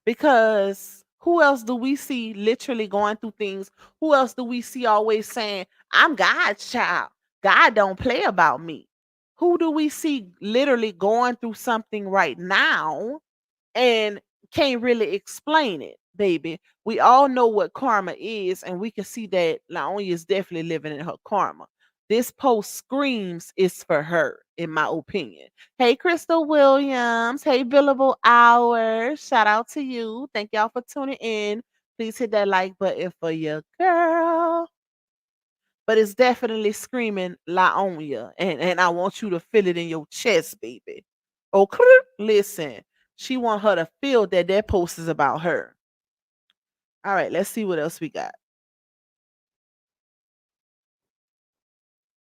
Because who else do we see literally going through things? Who else do we see always saying, I'm God's child. God don't play about me. Who do we see literally going through something right now and can't really explain it, baby? We all know what karma is, and we can see that Laonia is definitely living in her karma. This post screams it's for her, in my opinion. Hey, Crystal Williams. Hey, Billable Hours. Shout out to you. Thank y'all for tuning in. Please hit that like button for your girl. But it's definitely screaming Laonia. And I want you to feel it in your chest, baby. Okay, listen. She want her to feel that that post is about her. All right, let's see what else we got.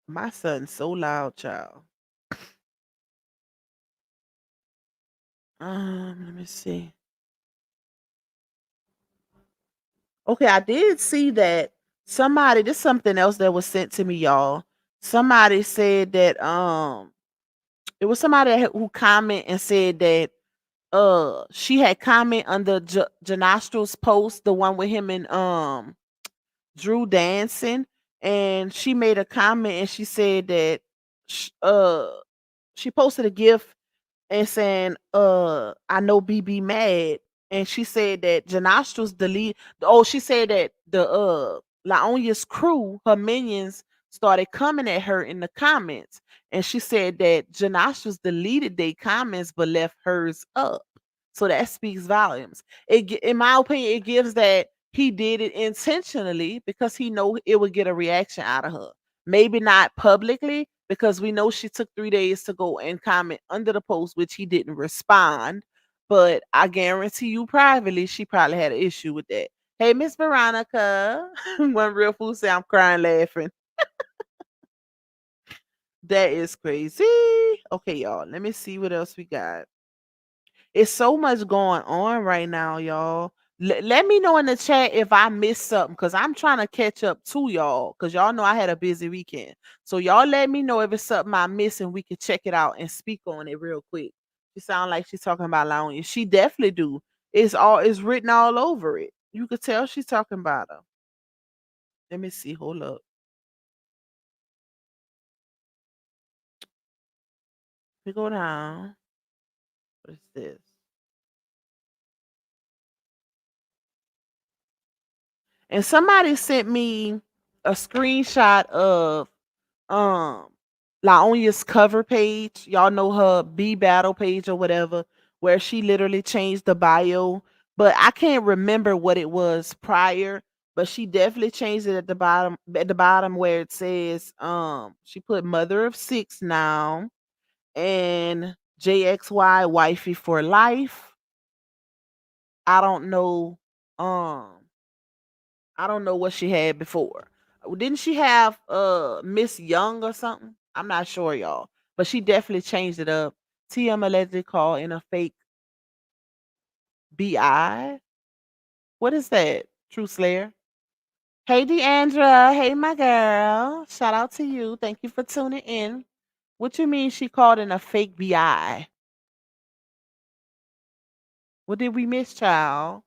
My son's so loud, child. Let me see. Okay, I did see that somebody, this something else that was sent to me, y'all. Somebody said that it was somebody who comment and said that she had comment under Janastro's post, the one with him and Drew dancing, and she made a comment and she said that she posted a gift and saying, I know BB mad. And she said that Janostra's delete. Oh, she said that the Laonia's crew, her minions, started coming at her in the comments. And she said that Janostra's deleted their comments but left hers up. So that speaks volumes. In my opinion, it gives that he did it intentionally because he know it would get a reaction out of her. Maybe not publicly, because we know she took 3 days to go and comment under the post, which he didn't respond. But I guarantee you privately, she probably had an issue with that. Hey, Miss Veronica. One real fool say I'm crying laughing. That is crazy. Okay, y'all. Let me see what else we got. It's so much going on right now, y'all. Let me know in the chat if I missed something because I'm trying to catch up to y'all because y'all know I had a busy weekend. So y'all let me know if it's something I missed and we can check it out and speak on it real quick. She sound like she's talking about Laonia. She definitely do. It's written all over it. You could tell she's talking about her. Let me see. Hold up. We go down. What is this? And somebody sent me a screenshot of um Laonia's cover page. Y'all know her B battle page or whatever, where she literally changed the bio. But I can't remember what it was prior. But she definitely changed it at the bottom where it says she put mother of six now and JXY wifey for life. I don't know. Um I don't know what she had before. Didn't she have Miss Young or something? I'm not sure, y'all. But she definitely changed it up. TM allegedly called in a fake BI. What is that? True Slayer. Hey Deandra. Hey my girl. Shout out to you. Thank you for tuning in. What you mean she called in a fake BI? What did we miss, child?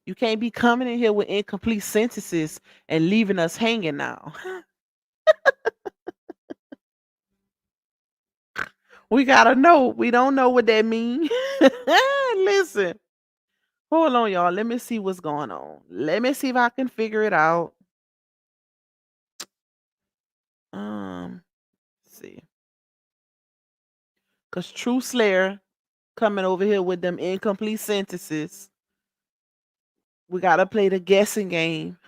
You can't be coming in here with incomplete sentences and leaving us hanging now. We gotta know. We don't know what that means. Listen, hold on, y'all. Let me see what's going on. Let me see if I can figure it out. Let's see, cause True Slayer coming over here with them incomplete sentences. We gotta play the guessing game.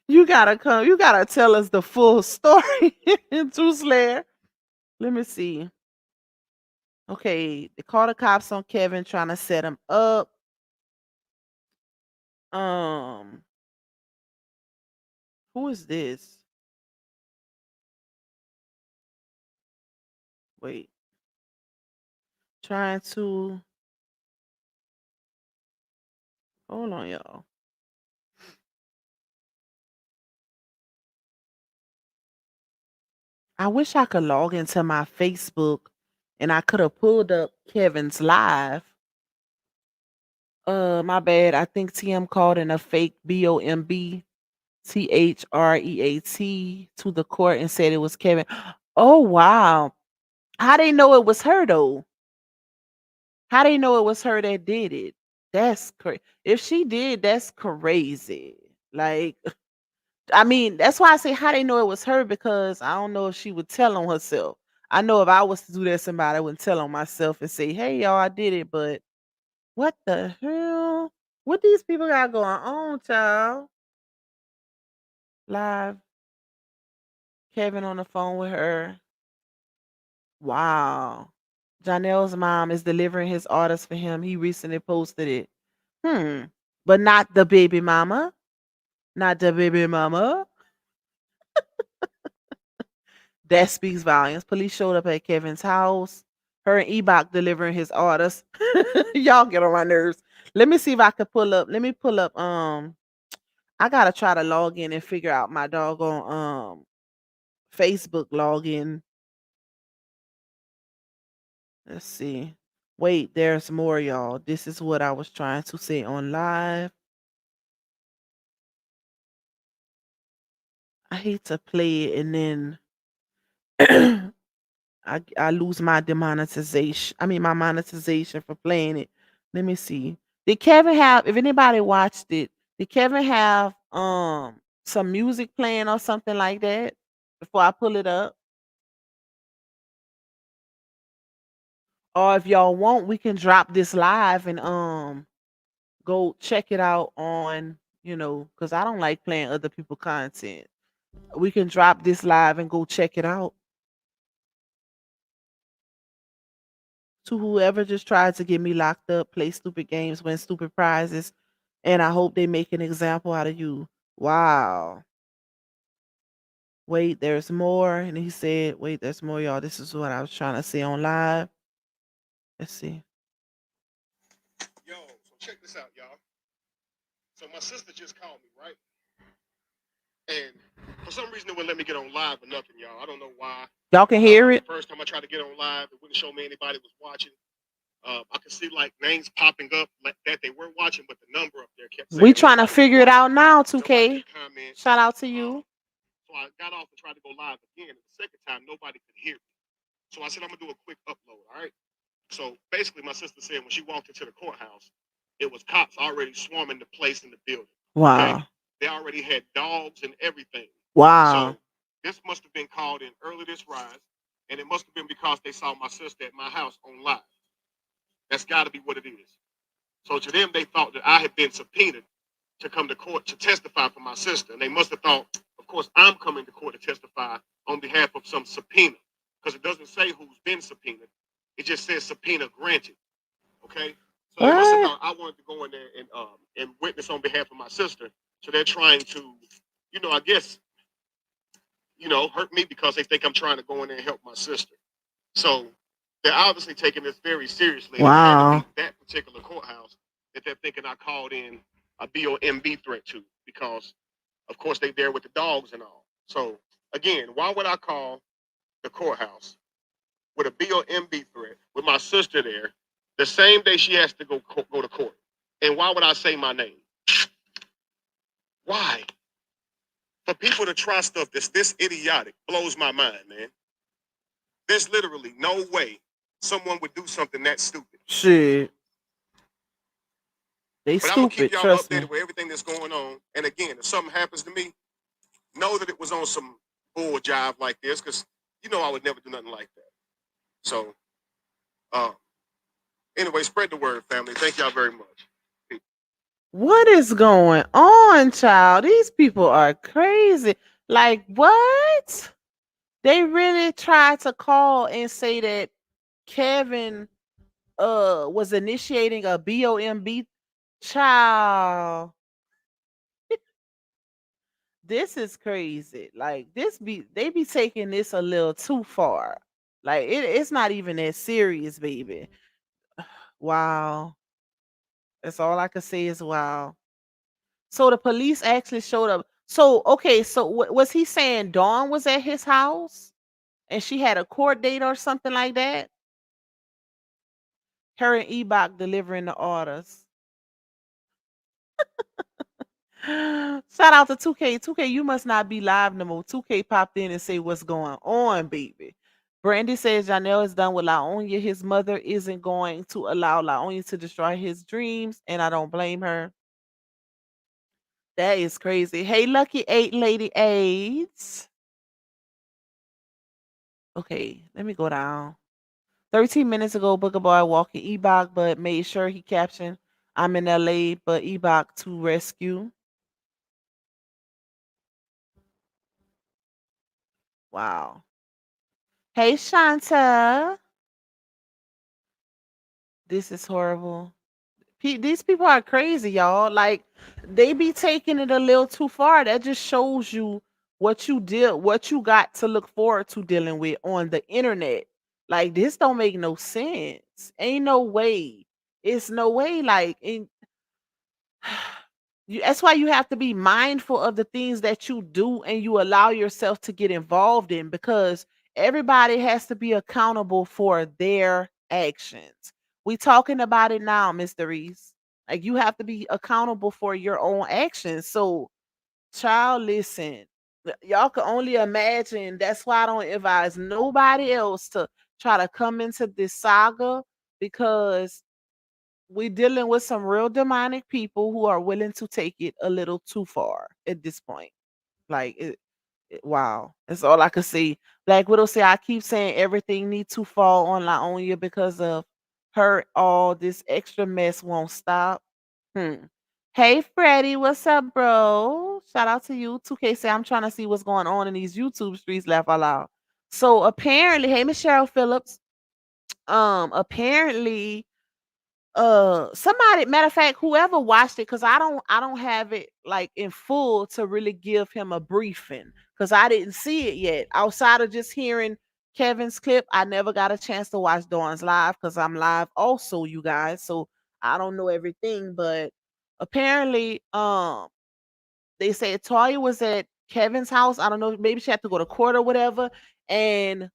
You gotta come. You gotta tell us the full story. True Slayer. Let me see. Okay, they call the cops on Kevin trying to set him up. Um, who is this? Wait, trying to hold on, y'all. I wish I could log into my Facebook and I could have pulled up Kevin's live. My bad. I think TM called in a fake BOMBTHREAT to the court and said it was Kevin. Oh wow. How they know it was her though? How they know it was her that did it? That's crazy. If she did, that's crazy. Like I mean, that's why I say how they know it was her because I don't know if she would tell on herself. I know if I was to do that to somebody, I wouldn't tell on myself and say, "Hey, y'all, I did it." But what the hell? What these people got going on, child? Live, Kevin on the phone with her. Wow. Janelle's mom is delivering his orders for him. He recently posted it. Hmm. But not the baby mama. Not the baby mama. That speaks volumes. Police showed up at Kevin's house. Her and Ebok delivering his orders. Y'all get on my nerves. Let me see if I can pull up. Let me pull up. I gotta try to log in and figure out my doggone Facebook login. Let's see. Wait, there's more, y'all. This is what I was trying to say on live. I hate to play it and then I lose my demonetization. I mean my monetization for playing it. Let me see. Did Kevin have if anybody watched it, did Kevin have some music playing or something like that before I pull it up? Or if y'all want, we can drop this live and go check it out on, because I don't like playing other people content. We can drop this live and go check it out. To whoever just tried to get me locked up, play stupid games, win stupid prizes, and I hope they make an example out of you. Wow. Wait, there's more. And he said, wait, there's more, y'all. This is what I was trying to say on live. Let's see. Yo, so check this out, y'all. So my sister just called me, right? And for some reason it wouldn't let me get on live or nothing, y'all. I don't know why. Y'all can hear The it. first time I tried to get on live, it wouldn't show me anybody was watching. I could see like names popping up like that they were watching, but the number up there kept We saying trying to nobody was figure it watching. out now, Nobody 2K. could comment. Shout out to you. So I got off and tried to go live again. And the second time, nobody could hear me. So I said, I'm going to do a quick upload, all right? So basically, my sister said when she walked into the courthouse, it was cops already swarming the place in the building. Okay? Wow. They already had dogs and everything. Wow. So this must have been called in early this rise, and it must have been because they saw my sister at my house on live. That's got to be what it is. So to them, they thought that I had been subpoenaed to come to court to testify for my sister. And they must have thought, of course, I'm coming to court to testify on behalf of some subpoena. Because it doesn't say who's been subpoenaed. It just says subpoena granted. Okay? So they must have What? thought I wanted to go in there and witness on behalf of my sister. So they're trying to, I guess, hurt me because they think I'm trying to go in there and help my sister. So they're obviously taking this very seriously. And it had to Wow. be that particular courthouse that they're thinking I called in a BOMB threat to because, of course, they there with the dogs and all. So, again, why would I call the courthouse with a BOMB threat with my sister there the same day she has to go to court? And why would I say my name? Why? For people to try stuff that's this idiotic blows my mind, man. There's literally no way someone would do something that stupid. Shit. They But I'm gonna keep stupid, y'all trust me. updated with everything that's going on. And again, if something happens to me, know that it was on some bull jive like this, because I would never do nothing like that. So, uh, anyway, spread the word, family. Thank y'all very much. Peace. What is going on, child? These people are crazy. Like, what? They really tried to call and say that Kevin was initiating a BOMB. Child, this is crazy. Like, they be taking this a little too far. Like, it's not even that serious, baby. Wow. That's all I can say is wow. So the police actually showed up. So okay, so was he saying Dawn was at his house and she had a court date or something like that? Her and Ebok delivering the orders. Shout out to 2K. 2K, you must not be live no more. 2K popped in and say what's going on, baby. Brandy says Janelle is done with Laonia. His mother isn't going to allow Laonia to destroy his dreams, and I don't blame her. That is crazy. Hey, Lucky 8 Lady AIDS. Okay, let me go down. 13 minutes ago, Booker Boy walking Ebok, but made sure he captioned, I'm in LA, but Ebok to rescue. Wow. Hey, Shanta. This is horrible. These people are crazy, y'all. Like, they be taking it a little too far. That just shows you what you got to look forward to dealing with on the internet. Like, this don't make no sense. Ain't no way. It's no way. Like, that's why you have to be mindful of the things that you do and you allow yourself to get involved in, because everybody has to be accountable for their actions. We talking about it now, Mr. Reese. Like, you have to be accountable for your own actions. So, child, listen. Y'all can only imagine. That's why I don't advise nobody else to try to come into this saga, because we dealing with some real demonic people who are willing to take it a little too far at this point. Like, wow, that's all I could see. Black Widow say, I keep saying everything need to fall on Laonia because of her. All this extra mess won't stop. Hmm. Hey Freddie, what's up, bro? Shout out to you. 2K say, I'm trying to see what's going on in these YouTube streets. Laugh out loud. So apparently, hey Michelle Phillips. Apparently Somebody, matter of fact, whoever watched it, because I don't have it like in full to really give him a briefing, because I didn't see it yet. Outside of just hearing Kevin's clip, I never got a chance to watch Dawn's live because I'm live also, you guys. So I don't know everything, but apparently, they said Toya was at Kevin's house. I don't know, maybe she had to go to court or whatever. And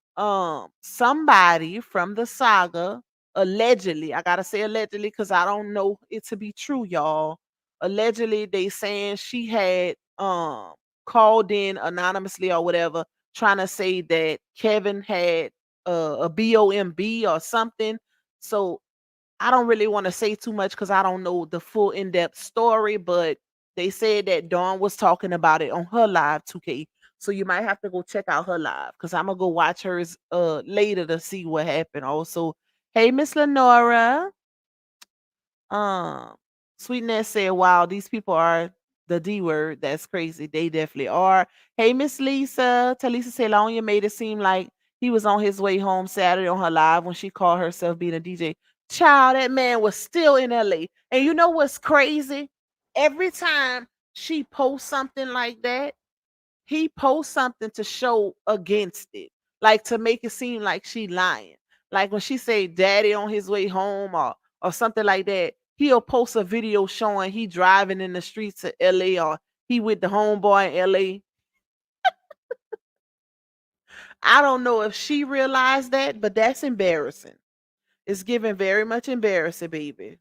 somebody from the saga, allegedly, I gotta say allegedly because I don't know it to be true, y'all. Allegedly, they saying she had called in anonymously or whatever, trying to say that Kevin had a BOMB or something. So I don't really want to say too much because I don't know the full in-depth story, but they said that Dawn was talking about it on her live 2K. So you might have to go check out her live because I'm gonna go watch hers later to see what happened. Also, hey Miss Lenora. Um, Sweetness said, "Wow, these people are the D word. That's crazy. They definitely are." Hey, Miss Lisa. Talisa said, "Lonya made it seem like he was on his way home Saturday on her live when she called herself being a DJ. Child, that man was still in LA. And you know what's crazy? Every time she posts something like that, he posts something to show against it, like to make it seem like she lying. Like when she say daddy on his way home or something like that, he'll post a video showing he driving in the streets of LA or he with the homeboy in LA. I don't know if she realized that, but that's embarrassing. It's giving very much embarrassing, baby.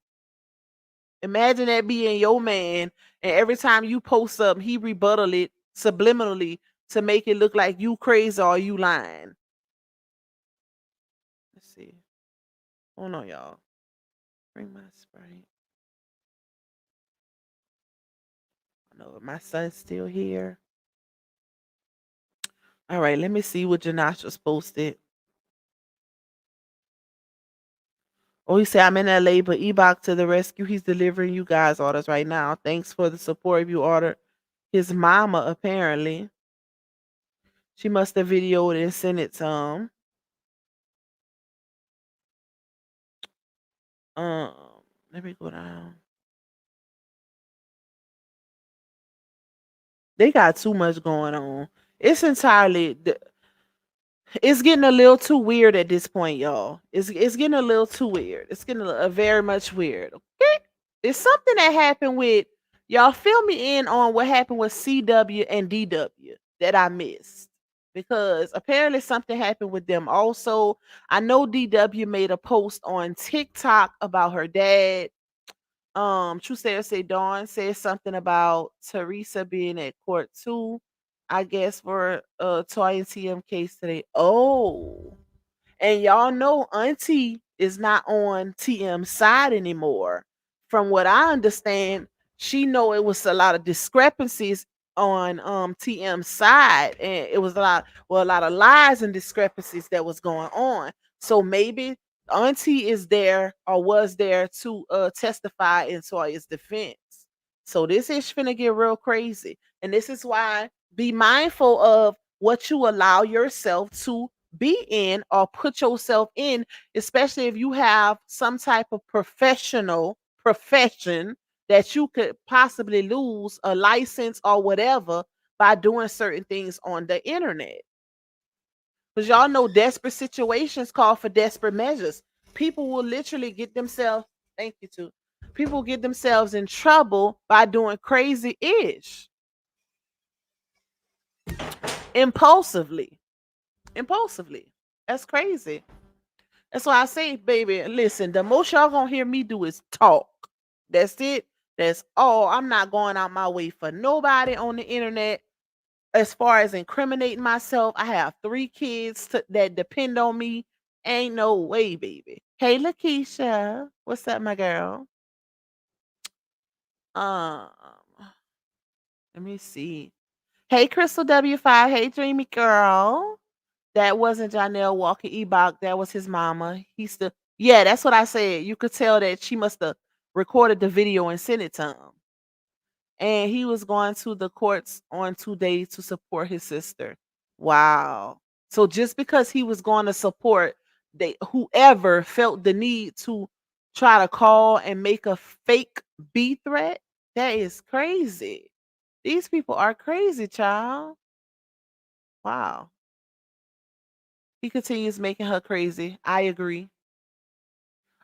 Imagine that being your man, and every time you post something, he rebuttal it subliminally to make it look like you crazy or you lying. Let's see. Hold on, y'all. Bring my Sprite. I know my son's still here. All right, let me see what Janasha's posted. Oh, he said, "I'm in LA, but Ebok to the rescue. He's delivering you guys orders right now. Thanks for the support. If you ordered his mama, apparently. She must have videoed and sent it to him. Um, Let me go down. They got too much going on. It's entirely it's getting a little too weird at this point, y'all. It's getting a little too weird. It's getting very much weird. Okay, it's something that happened with y'all. Fill me in on what happened with CW and DW that I missed because apparently something happened with them. Also, I know DW made a post on TikTok about her dad. True say Dawn said something about Teresa being at court too. I guess for Toy and TM case today. Oh, and y'all know Auntie is not on TM's side anymore. From what I understand, she know it was a lot of discrepancies on TM's side, and it was a lot of lies and discrepancies that was going on. So maybe Auntie is there or was there to testify in Toya's defense. So this is finna get real crazy. And this is why be mindful of what you allow yourself to be in or put yourself in, especially if you have some type of professional profession that you could possibly lose a license or whatever by doing certain things on the internet. Because y'all know desperate situations call for desperate measures. People will literally get themselves, thank you too. People get themselves in trouble by doing crazy ish impulsively. Impulsively. That's crazy. That's why I say, baby, listen, the most y'all gonna hear me do is talk. That's it. That's all. I'm not going out my way for nobody on the internet. As far as incriminating myself, I have 3 kids that depend on me. Ain't no way, baby. Hey, Lakeisha. What's up, my girl? Um, Let me see. Hey, Crystal W5. Hey, Dreamy Girl. That wasn't Janelle Walker Ebach. That was his mama. He still, yeah, that's what I said. You could tell that she must have recorded the video and sent it to him. And he was going to the courts on 2 days to support his sister. Wow. So just because he was going to support they whoever felt the need to try to call and make a fake B threat. That is crazy. These people are crazy, child. Wow. He continues making her crazy. I agree.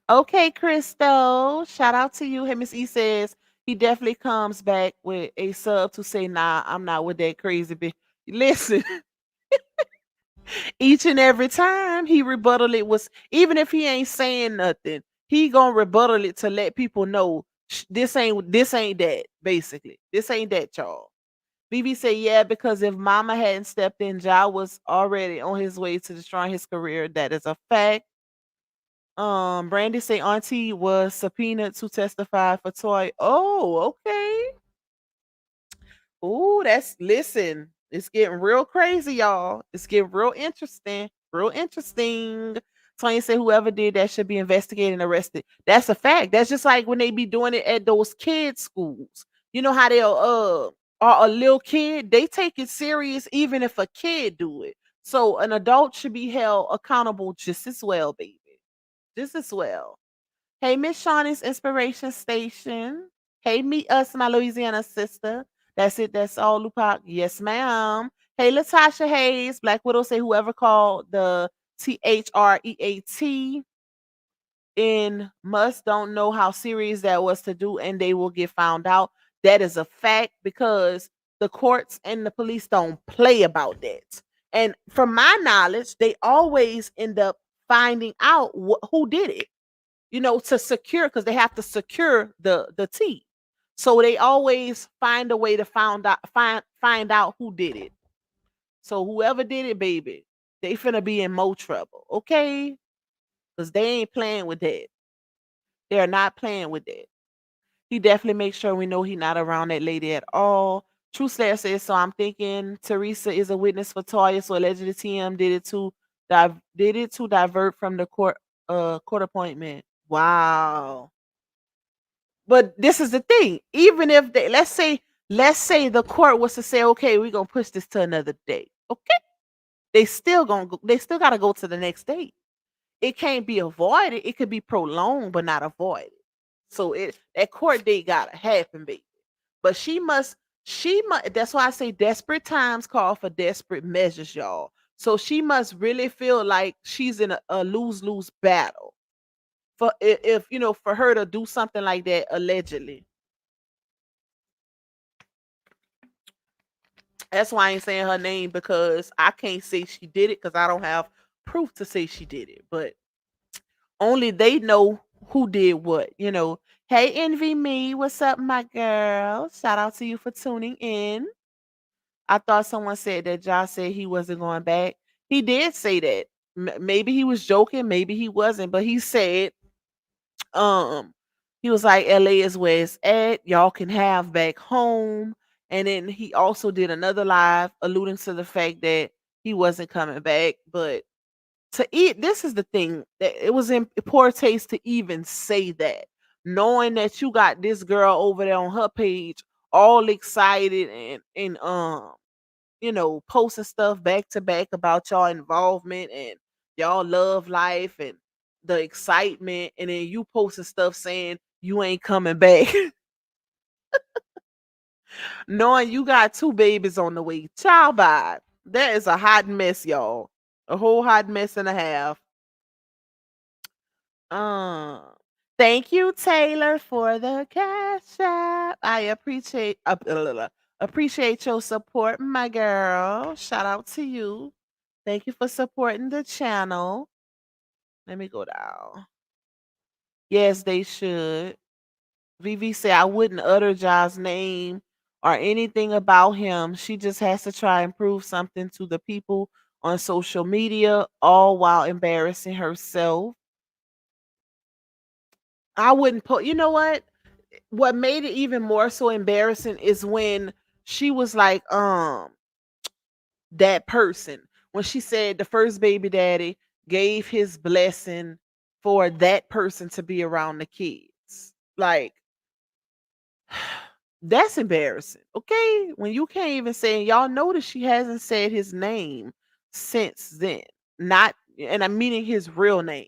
Okay, Crystal. Shout out to you. Hey, Miss E says he definitely comes back with a sub to say, nah, I'm not with that crazy bitch. Listen, each and every time he rebuttal it was, even if he ain't saying nothing, he gonna rebuttal it to let people know this ain't that, basically. This ain't that, y'all. BB said, yeah, because if Mama hadn't stepped in, Ja was already on his way to destroying his career. That is a fact. Brandy say Auntie was subpoenaed to testify for Toy. Oh, okay. Ooh, that's listen. It's getting real crazy, y'all. It's getting real interesting. Real interesting. Tanya said whoever did that should be investigated and arrested. That's a fact. That's just like when they be doing it at those kids' schools. You know how they'll are a little kid, they take it serious even if a kid do it. So an adult should be held accountable just as well, baby. Just as well. Hey, Miss Shawnee's Inspiration Station. Hey, meet us, my Louisiana sister. That's it. That's all, Lupac. Yes, ma'am. Hey, Latasha Hayes. Black Widow say whoever called the THREAT in must don't know how serious that was to do, and they will get found out. That is a fact because the courts and the police don't play about that. And from my knowledge, they always end up finding out who did it, to secure, because they have to secure the tea. So they always find a way to find out who did it. So whoever did it, baby, they finna be in more trouble, okay? Because they ain't playing with that. They're not playing with that. He definitely makes sure we know he not around that lady at all. True Slayer says, so I'm thinking Teresa is a witness for Toya, so allegedly TM did it to divert from the court appointment. Wow. But this is the thing. Even if they let's say the court was to say, okay, we're gonna push this to another date. Okay. They still gotta go to the next date. It can't be avoided. It could be prolonged, but not avoided. So that court date gotta happen, baby. But she must that's why I say desperate times call for desperate measures, y'all. So she must really feel like she's in a lose-lose battle for if for her to do something like that allegedly. That's why I ain't saying her name, because I can't say she did it because I don't have proof to say she did it. But only they know who did what. Hey, Envy Me, what's up, my girl? Shout out to you for tuning in. I thought someone said that Josh said he wasn't going back. He did say that. Maybe he was joking, maybe he wasn't, but he said, um, he was like, LA is where it's at. Y'all can have back home. And then he also did another live alluding to the fact that he wasn't coming back. But to eat, this is the thing, that it was in poor taste to even say that, knowing that you got this girl over there on her page, all excited and posting stuff back to back about y'all involvement and y'all love life and the excitement, and then you posting stuff saying you ain't coming back, knowing you got two babies on the way. Child vibe. That is a hot mess, y'all. A whole hot mess and a half. Uh, Thank you, Taylor, for the cash app. I appreciate your support, my girl. Shout out to you. Thank you for supporting the channel. Let me go down. Yes, they should. Vivi said I wouldn't utter Ja's name or anything about him. She just has to try and prove something to the people on social media, all while embarrassing herself. I wouldn't put. You know what? What made it even more so embarrassing is when she was like, that person, when she said the first baby daddy gave his blessing for that person to be around the kids. Like, that's embarrassing. Okay. When you can't even say, y'all notice she hasn't said his name since then. Not, and I'm meaning his real name.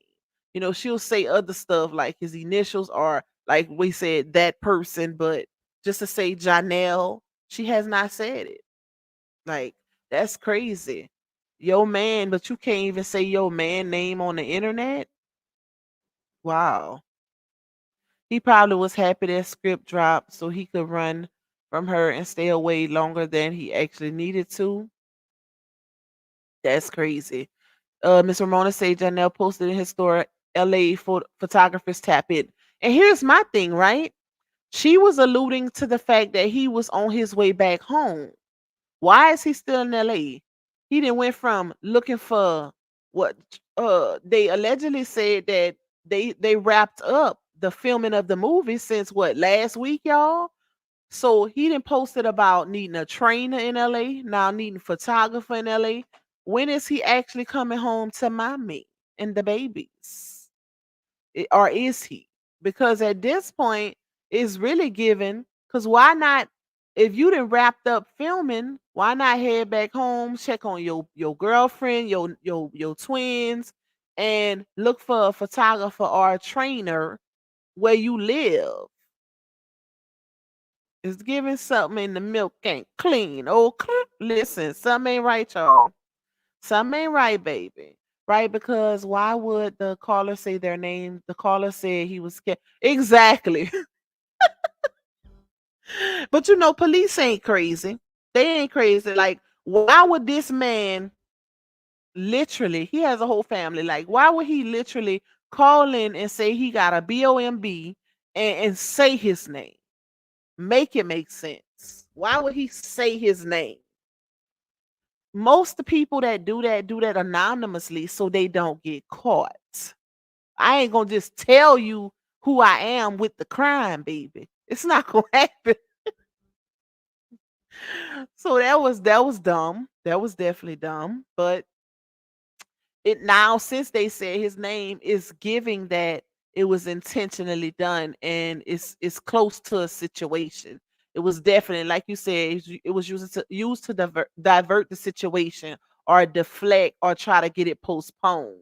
She'll say other stuff like his initials are like we said that person, but just to say Janelle, she has not said it. Like that's crazy. Yo man, but you can't even say your man name on the internet. Wow. He probably was happy that script dropped so he could run from her and stay away longer than he actually needed to. That's crazy. Miss Ramona said Janelle posted in his store LA photographers tap in. And here's my thing, right? She was alluding to the fact that he was on his way back home. Why is he still in LA? He didn't went from looking for what they allegedly said that they wrapped up the filming of the movie since what last week, y'all. So he didn't posted about needing a trainer in LA, now needing photographer in LA. When is he actually coming home to mommy and the babies? Or is he? Because at this point, it's really given. Because why not? If you done wrapped up filming, why not head back home, check on your girlfriend, your twins, and look for a photographer or a trainer where you live. It's giving something in the milk ain't clean. Oh, listen, something ain't right, y'all. Something ain't right, baby. Right? Because why would the caller say their name? The caller said he was scared. Exactly. But police ain't crazy. They ain't crazy. Like, why would this man literally, he has a whole family. Like, why would he literally call in and say he got a BOMB and say his name? Make it make sense. Why would he say his name? Most the people that do that anonymously so they don't get caught. I ain't gonna just tell you who I am with the crime, baby. It's not gonna happen. So that was dumb. That was definitely dumb. But it now since they said his name is giving that it was intentionally done and it's close to a situation. It was definitely like you said, it was used to divert the situation or deflect or try to get it postponed.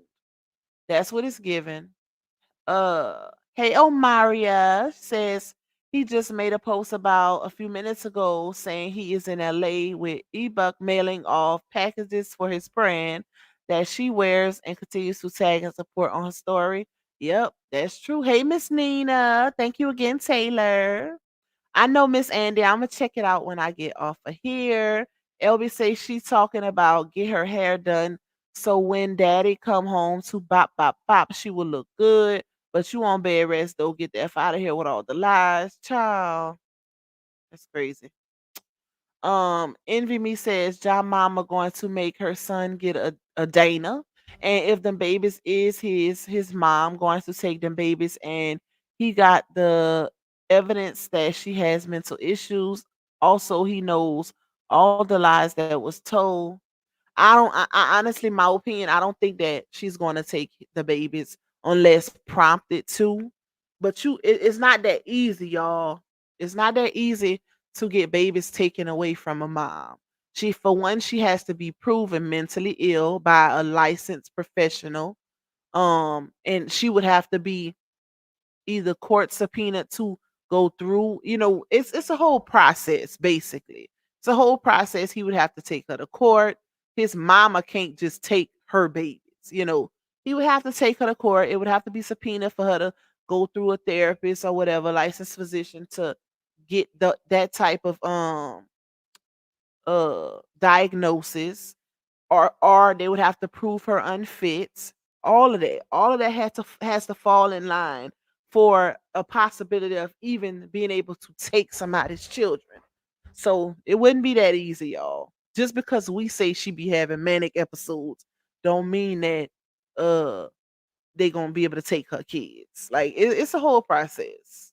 That's what it's given. Hey, Omaria says he just made a post about a few minutes ago saying he is in LA with ebook mailing off packages for his brand that she wears and continues to tag and support on her story. Yep, that's true. Hey, Miss Nina. Thank you again, Taylor. I know Miss Andy. I'm gonna check it out when I get off of here. Elby says she's talking about get her hair done so when daddy come home to bop bop bop, she will look good. But you on bed rest though. Get the F out of here with all the lies, child. That's crazy. Envy Me says John Mama going to make her son get a Dana. And if them babies is his mom going to take them babies and he got the evidence that she has mental issues. Also, he knows all the lies that was told. I honestly, my opinion, I don't think that she's going to take the babies unless prompted to. But it's not that easy, y'all. It's not that easy to get babies taken away from a mom. For one, she has to be proven mentally ill by a licensed professional. And she would have to be either court subpoena to go through. It's a whole process, basically. It's a whole process. He would have to take her to court. His mama can't just take her babies. He would have to take her to court. It would have to be subpoena for her to go through a therapist or whatever, licensed physician to get that type of diagnosis or they would have to prove her unfit. All of that has to fall in line for a possibility of even being able to take somebody's children. So it wouldn't be that easy, y'all. Just because we say she be having manic episodes don't mean that uh they gonna be able to take her kids. Like it's a whole process.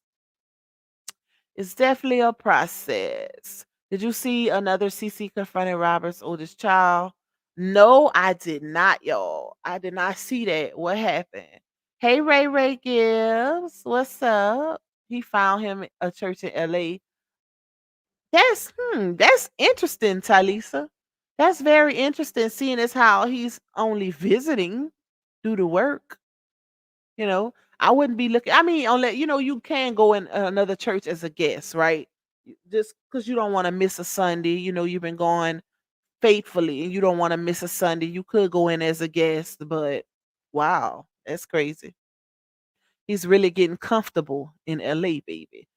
It's definitely a process. Did you see another CC confronting Robert's oldest child? No, I did not, y'all. I did not see that. What happened? Hey, Ray Ray Gibbs. What's up? He found him at a church in LA. That's interesting, Talisa. That's very interesting, seeing as how he's only visiting due to work. You know, I wouldn't be looking. I mean, unless you can go in another church as a guest, right? Just because you don't want to miss a Sunday. You've been going faithfully, and you don't want to miss a Sunday. You could go in as a guest, but wow, that's crazy. He's really getting comfortable in LA, baby.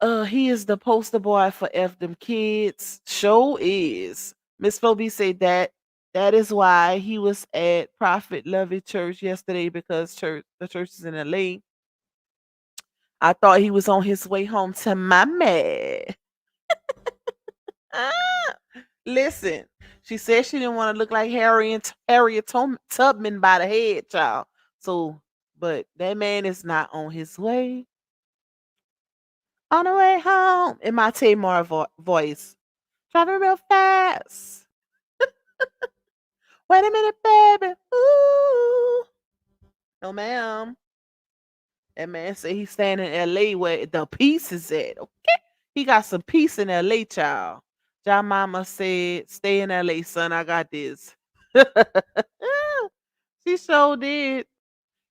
He is the poster boy for F them kids. Show is. Miss Phoebe said that is why he was at Prophet Lovey Church yesterday because the church is in LA. I thought he was on his way home to mommy. Ah, listen, she said she didn't want to look like Harriet Tubman by the head, child. So, but that man is not on his way. On the way home, in my Tamar voice, driving real fast. Wait a minute, baby. Ooh, no, ma'am. That man said he's staying in L.A. where the peace is at. Okay, he got some peace in L.A. Child. John Mama said, "Stay in L.A., son. I got this." She sure did.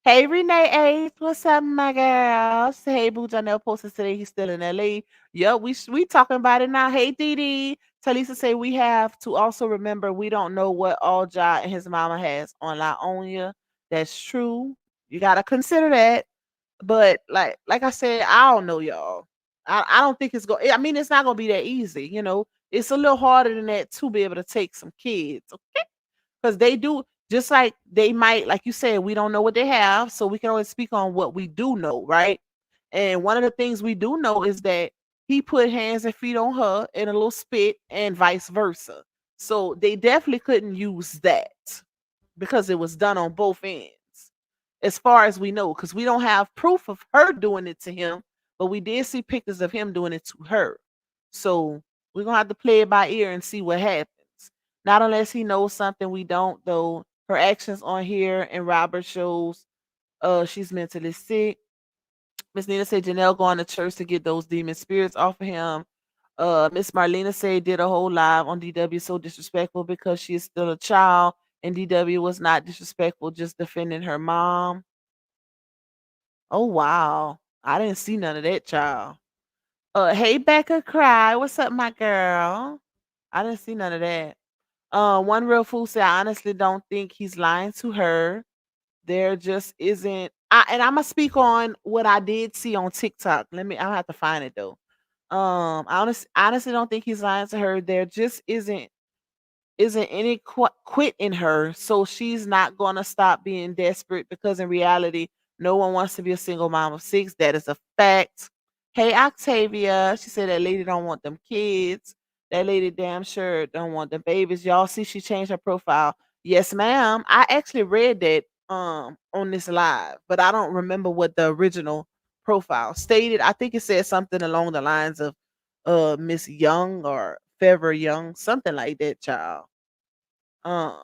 Hey, Renee Ace, what's up, my girls? Hey, Boo Janelle posted today he's still in LA. Yup, we talking about it now. Hey, Dee Dee. Talisa say we have to also remember we don't know what all Ja and his mama has on La Onya. That's true. You gotta consider that. But like I said, I don't know, y'all. I don't think it's going. I mean, it's not gonna be that easy. It's a little harder than that to be able to take some kids. Okay, because they do, just like they might, like you said, we don't know what they have, so we can only speak on what we do know, right? And one of the things we do know is that he put hands and feet on her and a little spit and vice versa. So they definitely couldn't use that because it was done on both ends, as far as we know, because we don't have proof of her doing it to him, but we did see pictures of him doing it to her. So we're gonna have to play it by ear and see what happens. Not unless he knows something we don't, though. Her actions on here and Robert shows she's mentally sick. Miss Nina said Janelle going to church to get those demon spirits off of him. Miss Marlena said did a whole live on DW so disrespectful because she is still a child, and DW was not disrespectful, just defending her mom. Oh wow. I didn't see none of that, child. Hey Becca Cry, what's up, my girl? I didn't see none of that. One real fool said, I honestly don't think he's lying to her. There just isn't. And I'm gonna speak on what I did see on TikTok. I'll have to find it though. I honestly don't think he's lying to her. There just isn't any quit in her, so she's not gonna stop being desperate because in reality, no one wants to be a single mom of six. That is a fact. Hey Octavia, she said that lady don't want them kids. That lady damn sure don't want the babies. Y'all see she changed her profile. Yes, ma'am. I actually read that on this live, but I don't remember what the original profile stated. I think it said something along the lines of Miss Young or Fever Young, something like that, child. Um,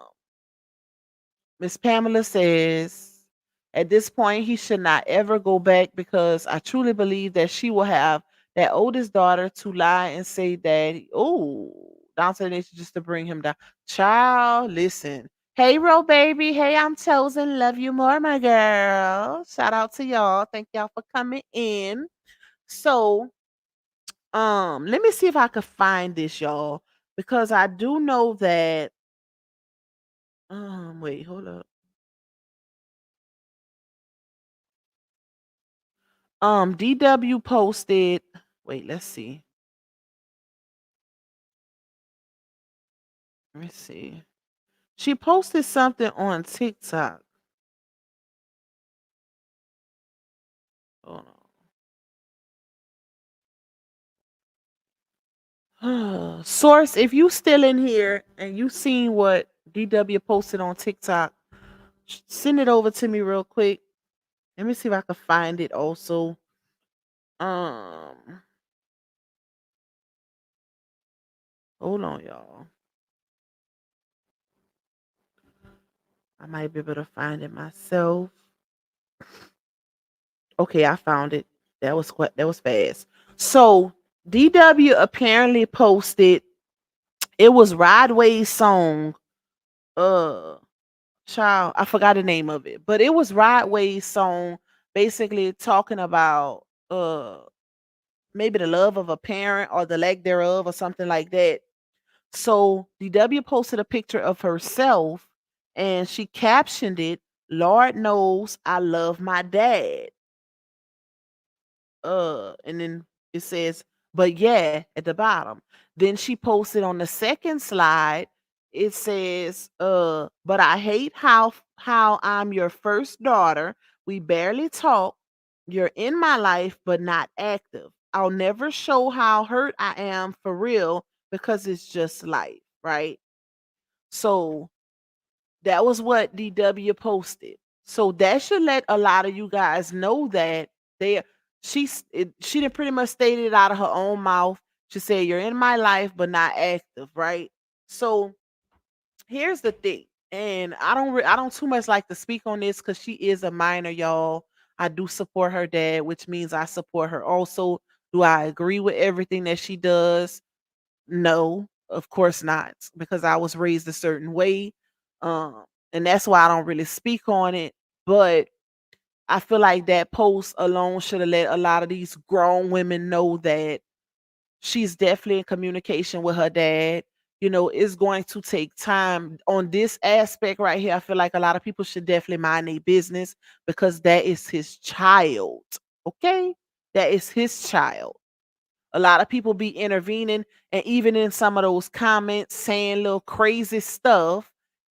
Miss Pamela says, at this point, he should not ever go back because I truly believe that she will have that oldest daughter to lie and say that, oh, down to the nation just to bring him down. Child, listen. Hey, Ro baby. Hey, I'm chosen. Love you more, my girl. Shout out to y'all. Thank y'all for coming in. So, let me see if I could find this, y'all, because I do know that. Wait, hold up. DW posted, wait, let's see. Let me see. She posted something on TikTok. Hold on. Source, if you still in here and you seen what DW posted on TikTok, send it over to me real quick. Let me see if I can find it also. Um, hold on, y'all. I might be able to find it myself. Okay, I found it. That was fast. So DW apparently posted, it was Rodway's song. Uh Child, I forgot the name of it, but it was Rod Wave's song, basically talking about uh maybe the love of a parent or the lack thereof or something like that. So DW posted a picture of herself and she captioned it, Lord knows I love my dad. And then it says, but yeah, at the bottom. Then she posted on the second slide, it says, but I hate how I'm your first daughter. We barely talk. You're in my life, but not active. I'll never show how hurt I am for real because it's just life, right? So that was what DW posted. So that should let a lot of you guys know that they she did pretty much stated it out of her own mouth. She said, "You're in my life, but not active," right? So here's the thing, and I don't too much like to speak on this because she is a minor, y'all. I do support her dad, which means I support her also. Do I agree with everything that she does? No, of course not, because I was raised a certain way. Um, and that's why I don't really speak on it. But I feel like that post alone should have let a lot of these grown women know that she's definitely in communication with her dad. You know, it's going to take time on this aspect right here. I feel like a lot of people should definitely mind their business because that is his child. Okay? That is his child. A lot of people be intervening and even in some of those comments saying little crazy stuff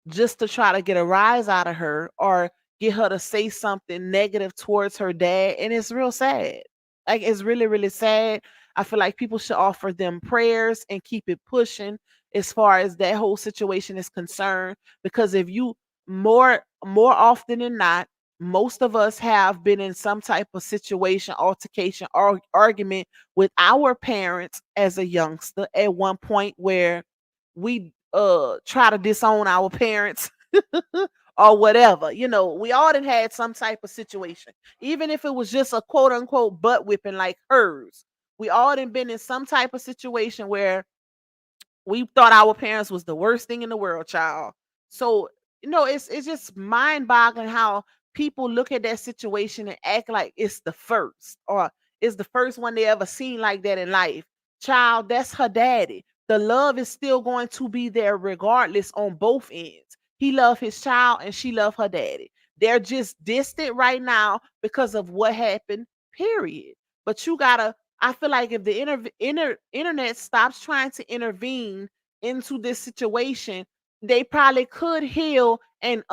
just to try to get a rise out of her or get her to say something negative towards her dad. And it's real sad. Like it's really, really sad. I feel like people should offer them prayers and keep it pushing as far as that whole situation is concerned. Because if you more often than not, most of us have been in some type of situation, altercation, or argument with our parents as a youngster at one point where we try to disown our parents or whatever. You know, we all done had some type of situation. Even if it was just a quote unquote butt whipping like hers. We all done been in some type of situation where we thought our parents was the worst thing in the world, child. So, you know, it's just mind-boggling how people look at that situation and act like it's the first or it's the first one they ever seen like that in life. Child, that's her daddy. The love is still going to be there regardless on both ends. He loved his child and she loved her daddy. They're just distant right now because of what happened, period. But you gotta I feel like if the internet stops trying to intervene into this situation, they probably could heal and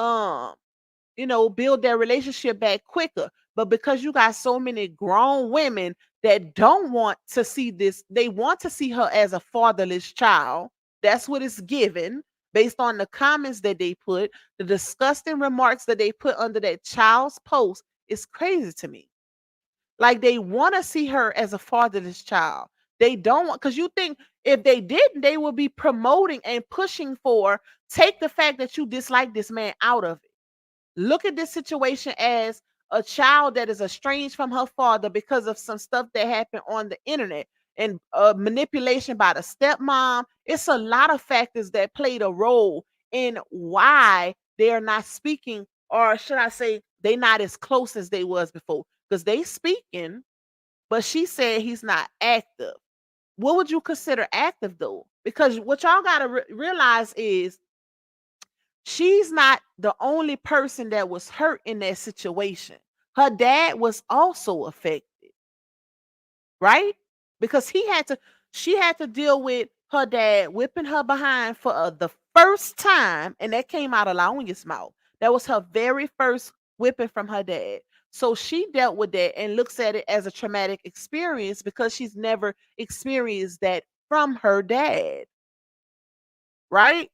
you know, build their relationship back quicker. But because you got so many grown women that don't want to see this, they want to see her as a fatherless child. That's what it's given based on the comments that they put, the disgusting remarks that they put under that child's post. It's crazy to me. Like they want to see her as a fatherless child. They don't want because you think if they didn't, they would be promoting and pushing for take the fact that you dislike this man out of it. Look at this situation as a child that is estranged from her father because of some stuff that happened on the internet and manipulation by the stepmom. It's a lot of factors that played a role in why they are not speaking, or should I say, they not as close as they was before. Because they speaking, but she said he's not active. What would you consider active though? Because what y'all gotta realize is she's not the only person that was hurt in that situation. Her dad was also affected, right? Because she had to deal with her dad whipping her behind for the first time, and that came out of Laonia's mouth. That was her very first whipping from her dad. So she dealt with that and looks at it as a traumatic experience because she's never experienced that from her dad, right?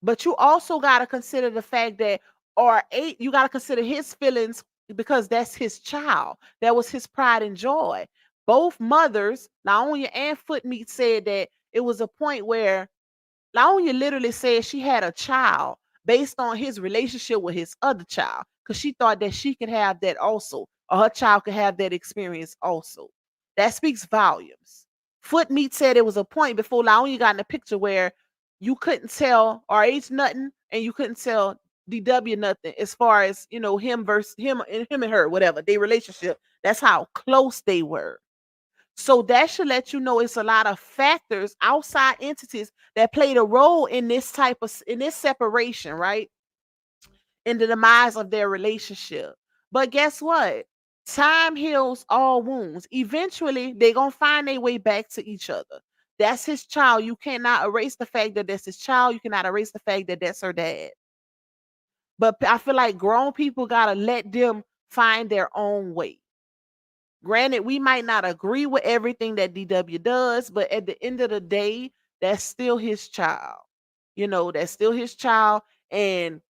But you also got to consider the fact that, or eight, you got to consider his feelings because that's his child. That was his pride and joy. Both mothers, Laonia and Footmeat, said that it was a point where Laonia literally said she had a child based on his relationship with his other child because she thought that she could have that also, or her child could have that experience also. That speaks volumes. Footmeat said it was a point before Laonia got in the picture where you couldn't tell RH nothing and you couldn't tell DW nothing as far as, him versus him and her, whatever, their relationship. That's how close they were. So that should let you know it's a lot of factors, outside entities that played a role in this separation, right? In the demise of their relationship. But guess what? Time heals all wounds. Eventually, they're going to find their way back to each other. That's his child. You cannot erase the fact that that's his child. You cannot erase the fact that that's her dad. But I feel like grown people got to let them find their own way. Granted, we might not agree with everything that DW does, but at the end of the day, that's still his child. That's still his child. And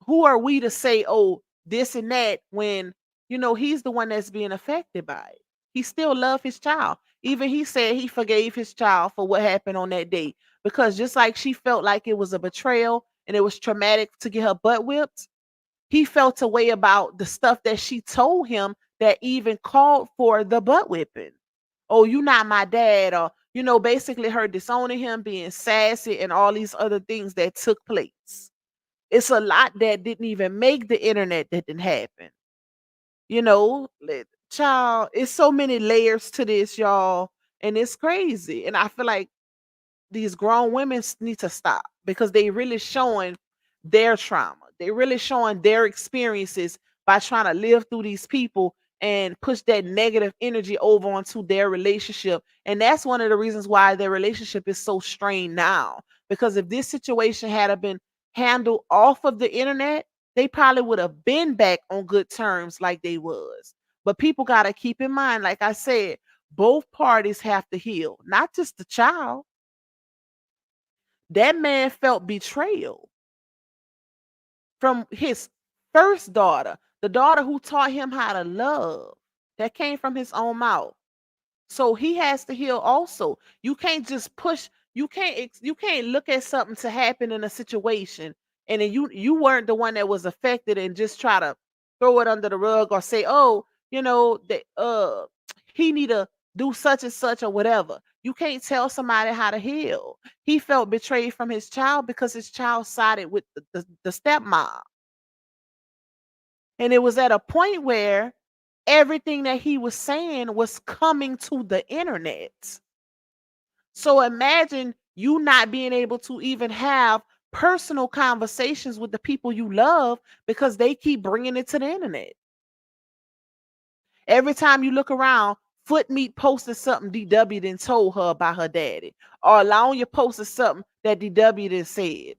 who are we to say, oh, this and that, when, he's the one that's being affected by it? He still loved his child. Even he said he forgave his child for what happened on that day. Because just like she felt like it was a betrayal and it was traumatic to get her butt whipped, he felt a way about the stuff that she told him that even called for the butt whipping. Oh, you not my dad, or basically her disowning him, being sassy, and all these other things that took place. It's a lot that didn't even make the internet that didn't happen. Child, it's so many layers to this, y'all, and it's crazy. And I feel like these grown women need to stop because they really showing their trauma. They really showing their experiences by trying to live through these people and push that negative energy over onto their relationship. And that's one of the reasons why their relationship is so strained now. Because if this situation had been handled off of the internet, they probably would have been back on good terms like they was. But people got to keep in mind, like I said, both parties have to heal, not just the child. That man felt betrayal from his first daughter, the daughter who taught him how to love. That came from his own mouth. So he has to heal also. You can't just push, you can't look at something to happen in a situation and then you weren't the one that was affected and just try to throw it under the rug or say, "Oh, that he need to do such and such or whatever." You can't tell somebody how to heal. He felt betrayed from his child because his child sided with the stepmom. And it was at a point where everything that he was saying was coming to the internet. So imagine you not being able to even have personal conversations with the people you love because they keep bringing it to the internet. Every time you look around, Foot Meat posted something DW didn't told her about her daddy, or Alanya posted something that DW didn't said.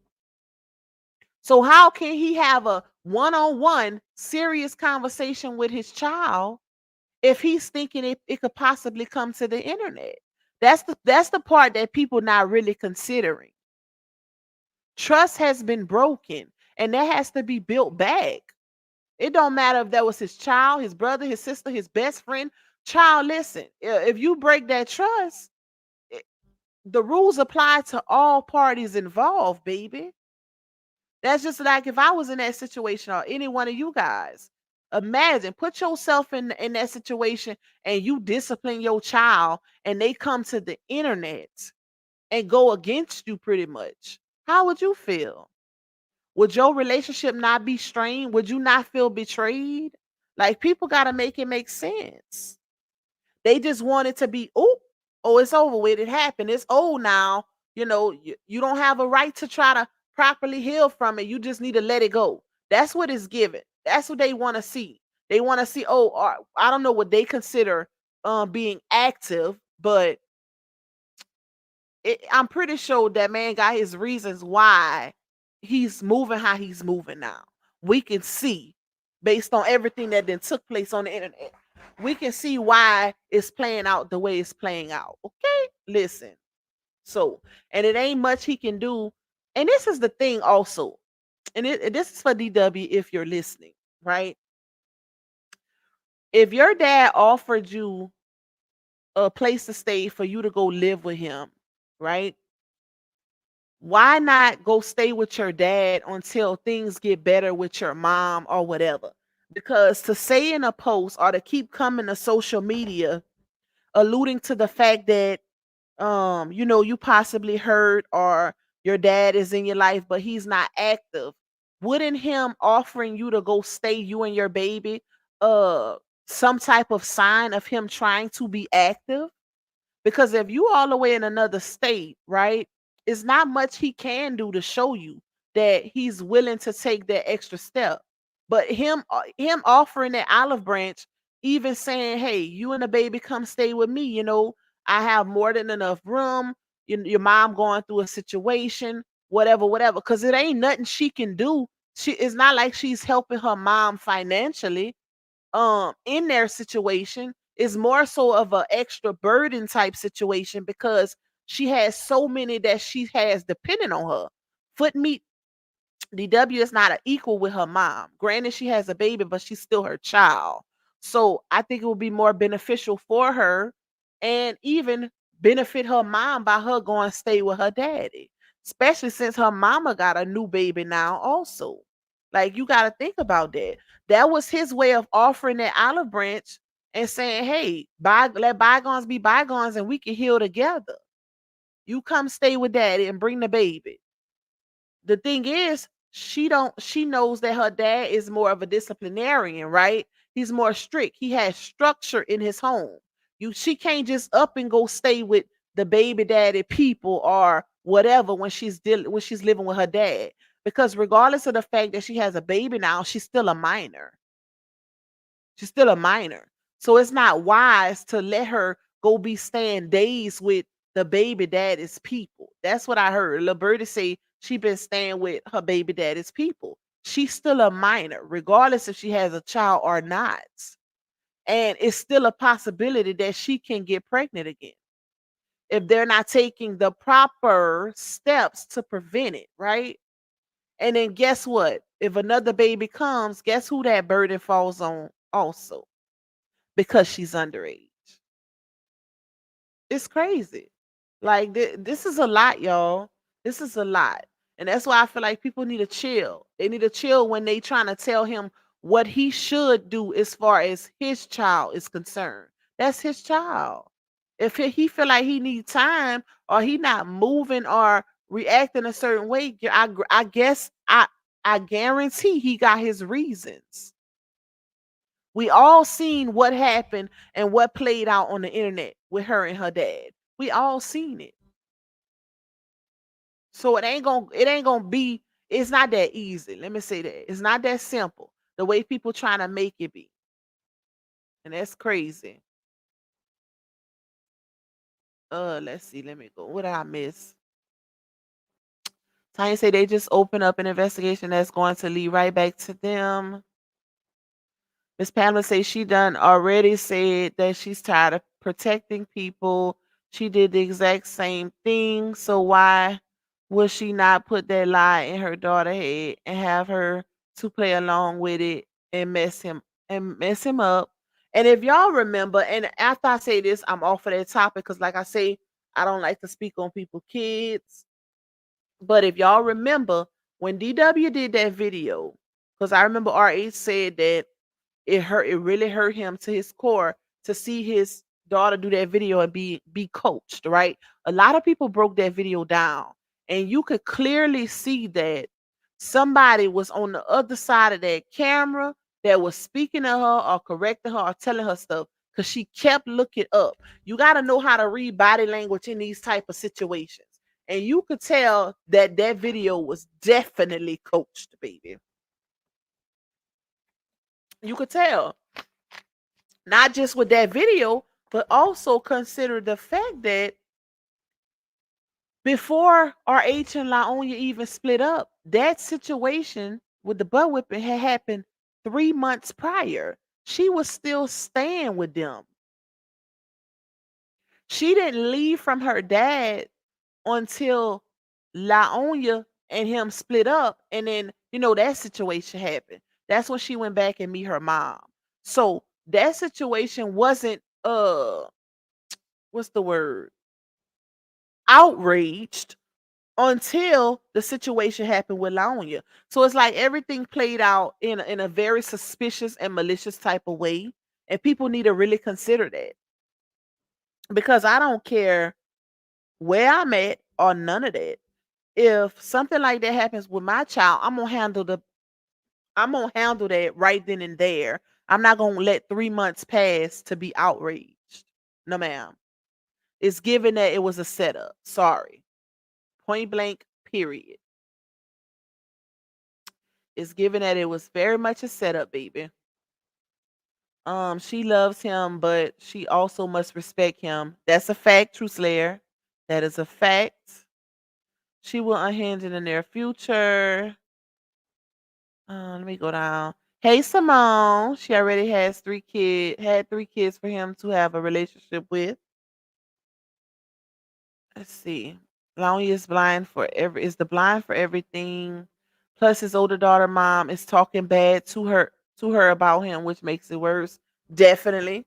So how can he have a one-on-one serious conversation with his child if he's thinking it could possibly come to the internet? That's the part that people not really considering. Trust has been broken, and that has to be built back. It don't matter if that was his child, his brother, his sister, his best friend. Child, listen, if you break that trust, it, the rules apply to all parties involved, baby. That's just like if I was in that situation or any one of you guys. Imagine, put yourself in that situation and you discipline your child and they come to the internet and go against you pretty much. How would you feel? Would your relationship not be strained? Would you not feel betrayed? Like, people got to make it make sense. They just want it to be, oh, it's over with. It happened. It's old now. You don't have a right to try to properly heal from it. You just need to let it go. That's what it's given. That's what they want to see. They want to see, I don't know what they consider being active, but I'm pretty sure that man got his reasons why he's moving how he's moving now. We can see, based on everything that then took place on the internet, we can see why it's playing out the way it's playing out. Okay, listen. So, and it ain't much he can do. And this is the thing also, and this is for DW if you're listening, right? If your dad offered you a place to stay for you to go live with him, right? Why not go stay with your dad until things get better with your mom or whatever? Because to say in a post or to keep coming to social media alluding to the fact that you possibly hurt or your dad is in your life but he's not active, wouldn't him offering you to go stay, you and your baby, uh some type of sign of him trying to be active? Because if you all the way in another state, right, it's not much he can do to show you that he's willing to take that extra step. But him offering that olive branch, even saying, "Hey, you and the baby come stay with me. I have more than enough room. Your mom going through a situation, whatever, whatever." Because it ain't nothing she can do. It's not like she's helping her mom financially in their situation. Is more so of a extra burden type situation because she has so many that she has depending on her. Foot meat DW is not an equal with her mom. Granted, she has a baby, but she's still her child. So I think it would be more beneficial for her and even benefit her mom by her going stay with her daddy. Especially since her mama got a new baby now, also. Like you gotta think about that. That was his way of offering that olive branch and saying, "Hey, let bygones be bygones and we can heal together. You come stay with daddy and bring the baby." The thing is, she knows that her dad is more of a disciplinarian, right? He's more strict. He has structure in his home. She can't just up and go stay with the baby daddy people or whatever when she's living with her dad. Because regardless of the fact that she has a baby now, she's still a minor. She's still a minor. So it's not wise to let her go be staying days with the baby daddy's people. That's what I heard. Lil Birdie say she been staying with her baby daddy's people. She's still a minor, regardless if she has a child or not. And it's still a possibility that she can get pregnant again if they're not taking the proper steps to prevent it, right? And then guess what? If another baby comes, guess who that burden falls on also? Because she's underage. It's crazy. Like this is a lot, y'all. This is a lot. And that's why I feel like people need to chill. They need to chill when they trying to tell him what he should do as far as his child is concerned. That's his child. If he feel like he need time or he not moving or reacting a certain way, I guess I guarantee he got his reasons. We all seen what happened and what played out on the internet with her and her dad. We all seen it. So it ain't gonna be, it's not that easy. Let me say that. It's not that simple. The way people trying to make it be. And that's crazy. Let's see. Let me go. What did I miss? Tanya say they just opened up an investigation that's going to lead right back to them. Miss Pamela says she done already said that she's tired of protecting people. She did the exact same thing. So why would she not put that lie in her daughter's head and have her to play along with it and mess him up? And if y'all remember, and after I say this, I'm off of that topic because, like I say, I don't like to speak on people's kids. But if y'all remember when DW did that video, because I remember RH said that it really hurt him to his core to see his daughter do that video and be coached, right? A lot of people broke that video down and you could clearly see that somebody was on the other side of that camera that was speaking to her or correcting her or telling her stuff because she kept looking up. You got to know how to read body language in these type of situations, and you could tell that that video was definitely coached, baby. You could tell. Not just with that video, but also consider the fact that before RH and Laonia even split up, that situation with the butt whipping had happened 3 months prior. She was still staying with them. She didn't leave from her dad until Laonia and him split up. And then, that situation happened. That's when she went back and meet her mom. So that situation wasn't what's the word? Outraged until the situation happened with Laonia. So it's like everything played out in a very suspicious and malicious type of way. And people need to really consider that. Because I don't care where I'm at or none of that. if something like that happens with my child, I'm gonna handle that right then and there. I'm not gonna let 3 months pass to be outraged. No, ma'am. It's given that it was a setup. Sorry. Point blank, period. It's given that it was very much a setup, baby. She loves him, but she also must respect him. That's a fact, True Slayer. That is a fact. She will unhinge in the near future. Let me go down. Hey Simone. She already has had 3 kids for him to have a relationship with. Let's see. Lonnie is the blind for everything. Plus his older daughter mom is talking bad to her about him, which makes it worse. Definitely.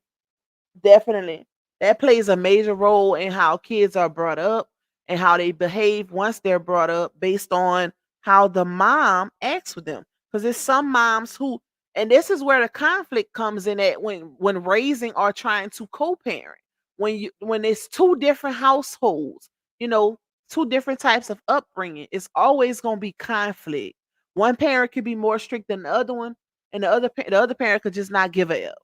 Definitely. That plays a major role in how kids are brought up and how they behave once they're brought up based on how the mom acts with them. Because there's some moms who, and this is where the conflict comes in at when raising or trying to co-parent. When it's two different households, you know, two different types of upbringing, it's always gonna be conflict. One parent could be more strict than the other one, and the other parent could just not give a F.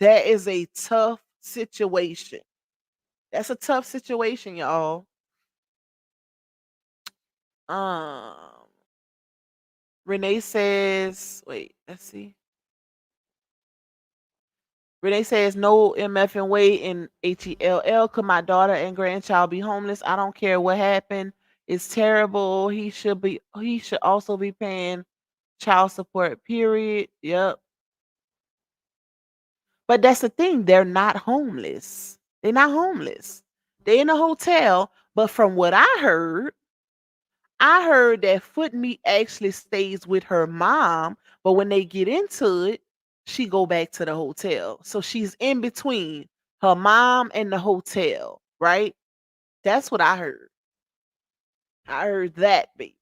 That is a tough situation. That's a tough situation, y'all. Um, Renee says, wait, let's see. Renee says, no MFing way in HELL. Could my daughter and grandchild be homeless? I don't care what happened. It's terrible. He should also be paying child support, period. Yep. But that's the thing. They're not homeless. They're not homeless. They're in a hotel. But from what I heard that Foot Meat actually stays with her mom, but when they get into it, she go back to the hotel. So she's in between her mom and the hotel, right? That's what I heard. I heard that, baby.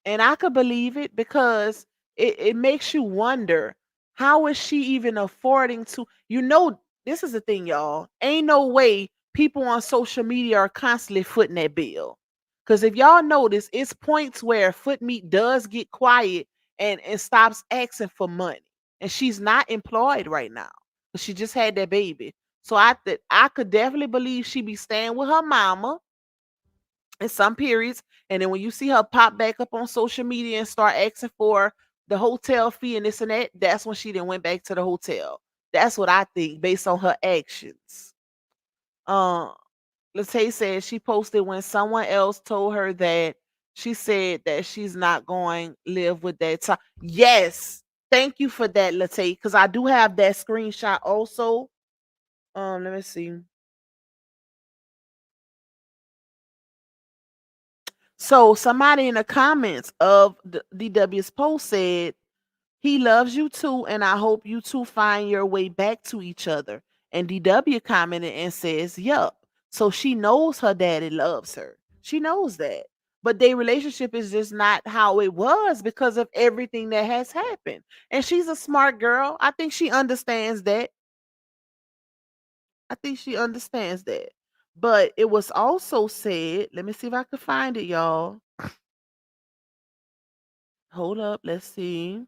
And I could believe it because it makes you wonder, how is she even affording to, this is the thing, y'all. Ain't no way people on social media are constantly footing that bill. Because if y'all notice, it's points where Foot Meat does get quiet and stops asking for money. And she's not employed right now. But she just had that baby. So I could definitely believe she be staying with her mama in some periods. And then when you see her pop back up on social media and start asking for the hotel fee and this and that, that's when she then went back to the hotel. That's what I think based on her actions. Um, Latae said she posted when someone else told her that she said that she's not going live with that time. Yes, thank you for that, Latae, because I do have that screenshot also. Let me see. So somebody in the comments of the DW's post said, he loves you too, and I hope you two find your way back to each other. And DW commented and says, yup. So she knows her daddy loves her. She knows that. But their relationship is just not how it was because of everything that has happened. And she's a smart girl. I think she understands that. I think she understands that. But it was also said, let me see if I can find it, y'all. Hold up, let's see.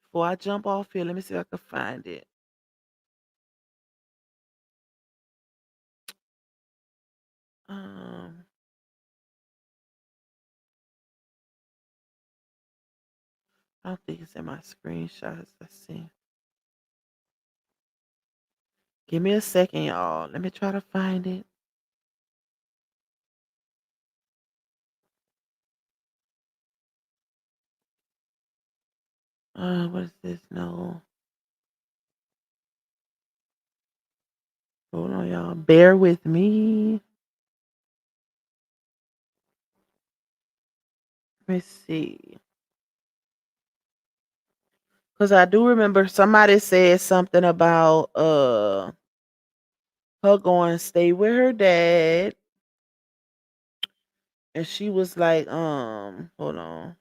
Before I jump off here, let me see if I can find it. Um, I don't think it's in my screenshots. Let's see. Give me a second, y'all. Let me try to find it. What is this? No. Hold on, y'all. Bear with me. Let me see. Because I do remember somebody said something about her going to stay with her dad. And she was like, hold on.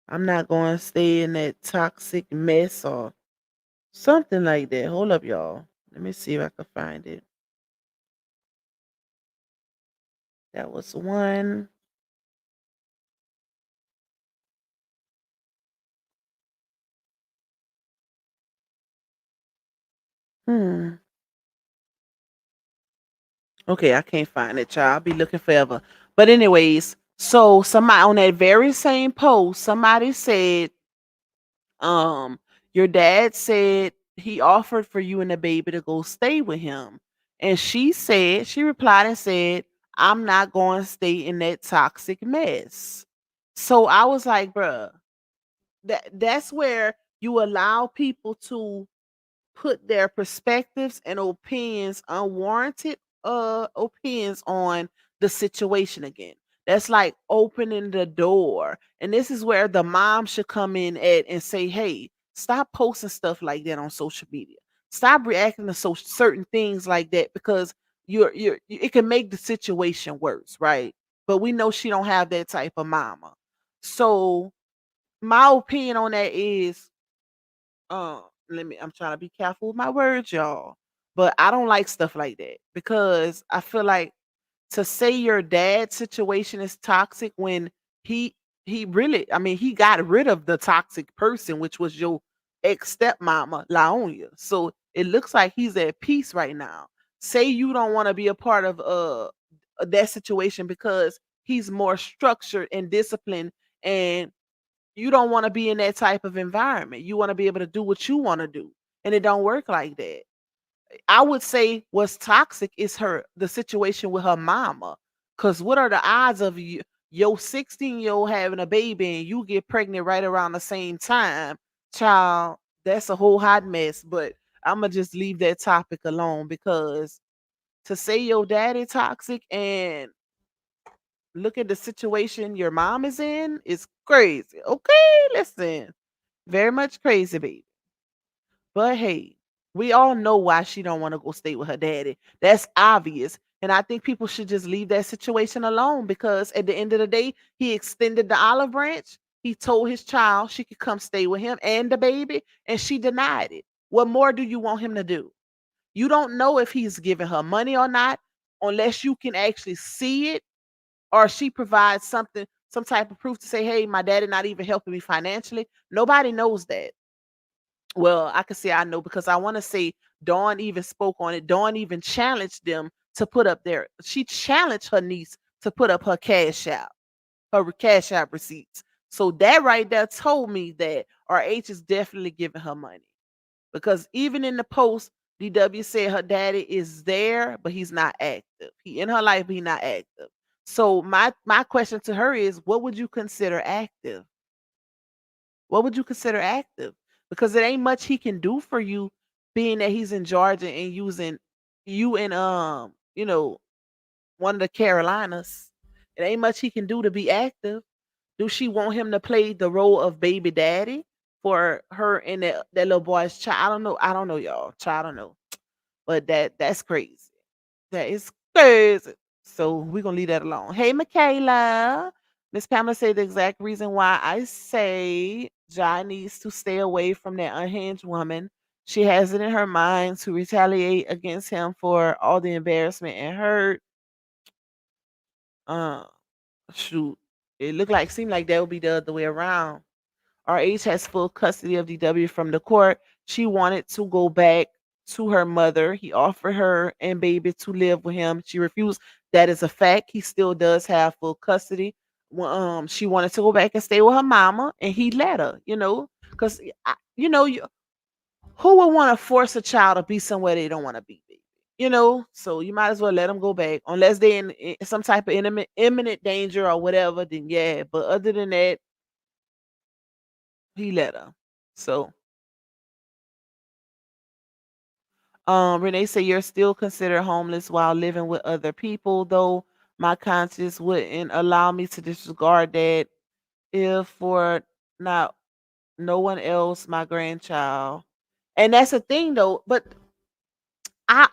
I'm not going to stay in that toxic mess or something like that. Hold up, y'all. Let me see if I can find it. That was one. Hmm. Okay, I can't find it, child. I'll be looking forever. But anyways, so somebody on that very same post, somebody said, um, your dad said he offered for you and the baby to go stay with him. And she replied and said, I'm not going to stay in that toxic mess. So I was like, bruh, that's where you allow people to put their perspectives and opinions, unwarranted opinions on the situation again. That's like opening the door. And this is where the mom should come in at and say, hey, stop posting stuff like that on social media. Stop reacting to so certain things like that because it can make the situation worse, right? But we know she don't have that type of mama. So my opinion on that is I'm trying to be careful with my words, y'all. But I don't like stuff like that because I feel like to say your dad's situation is toxic when he he really, I mean, he got rid of the toxic person, which was your ex stepmama Laonia. So it looks like he's at peace right now. Say you don't want to be a part of that situation because he's more structured and disciplined, and you don't want to be in that type of environment. You want to be able to do what you want to do. And it don't work like that. I would say what's toxic is the situation with her mama. Cause what are the odds of your 16-year-old having a baby and you get pregnant right around the same time? Child, that's a whole hot mess. But I'ma just leave that topic alone because to say your daddy toxic and look at the situation your mom is in is crazy. Okay, listen. Very much crazy, baby. But hey, we all know why she don't want to go stay with her daddy. That's obvious. And I think people should just leave that situation alone because at the end of the day, he extended the olive branch. He told his child she could come stay with him and the baby, and she denied it. What more do you want him to do? You don't know if he's giving her money or not unless you can actually see it, or she provides something, some type of proof to say, hey, my daddy not even helping me financially. Nobody knows that. Well, I can say I know because I want to say Dawn even spoke on it. Dawn even challenged them to put up their, she challenged her niece to put up her cash app receipts. So that right there told me that RH is definitely giving her money. Because even in the post, DW said her daddy is there, but he's not active. He in her life, but he's not active. So my question to her is, what would you consider active? What would you consider active? Because it ain't much he can do for you, being that he's in Georgia and using you in one of the Carolinas. It ain't much he can do to be active. Do she want him to play the role of baby daddy for her and that little boy's child? I don't know. I don't know, y'all. Child, I don't know. But that's crazy. That is crazy. So we're gonna leave that alone. Hey, Michaela. Miss Pamela said the exact reason why I say Jai needs to stay away from that unhinged woman. She has it in her mind to retaliate against him for all the embarrassment and hurt. Uh, shoot, it looked like seemed like that would be the other way around. RH has full custody of DW from the court. She wanted to go back to her mother. He offered her and baby to live with him. She refused. That is a fact. He still does have full custody. She wanted to go back and stay with her mama, and he let her. Because who would want to force a child to be somewhere they don't want to be? Baby? So you might as well let them go back, unless they're in some type of imminent danger or whatever. Then yeah, but other than that, he let her. So, Renee said you're still considered homeless while living with other people, though my conscience wouldn't allow me to disregard that if for not no one else, my grandchild. And that's a thing though, but I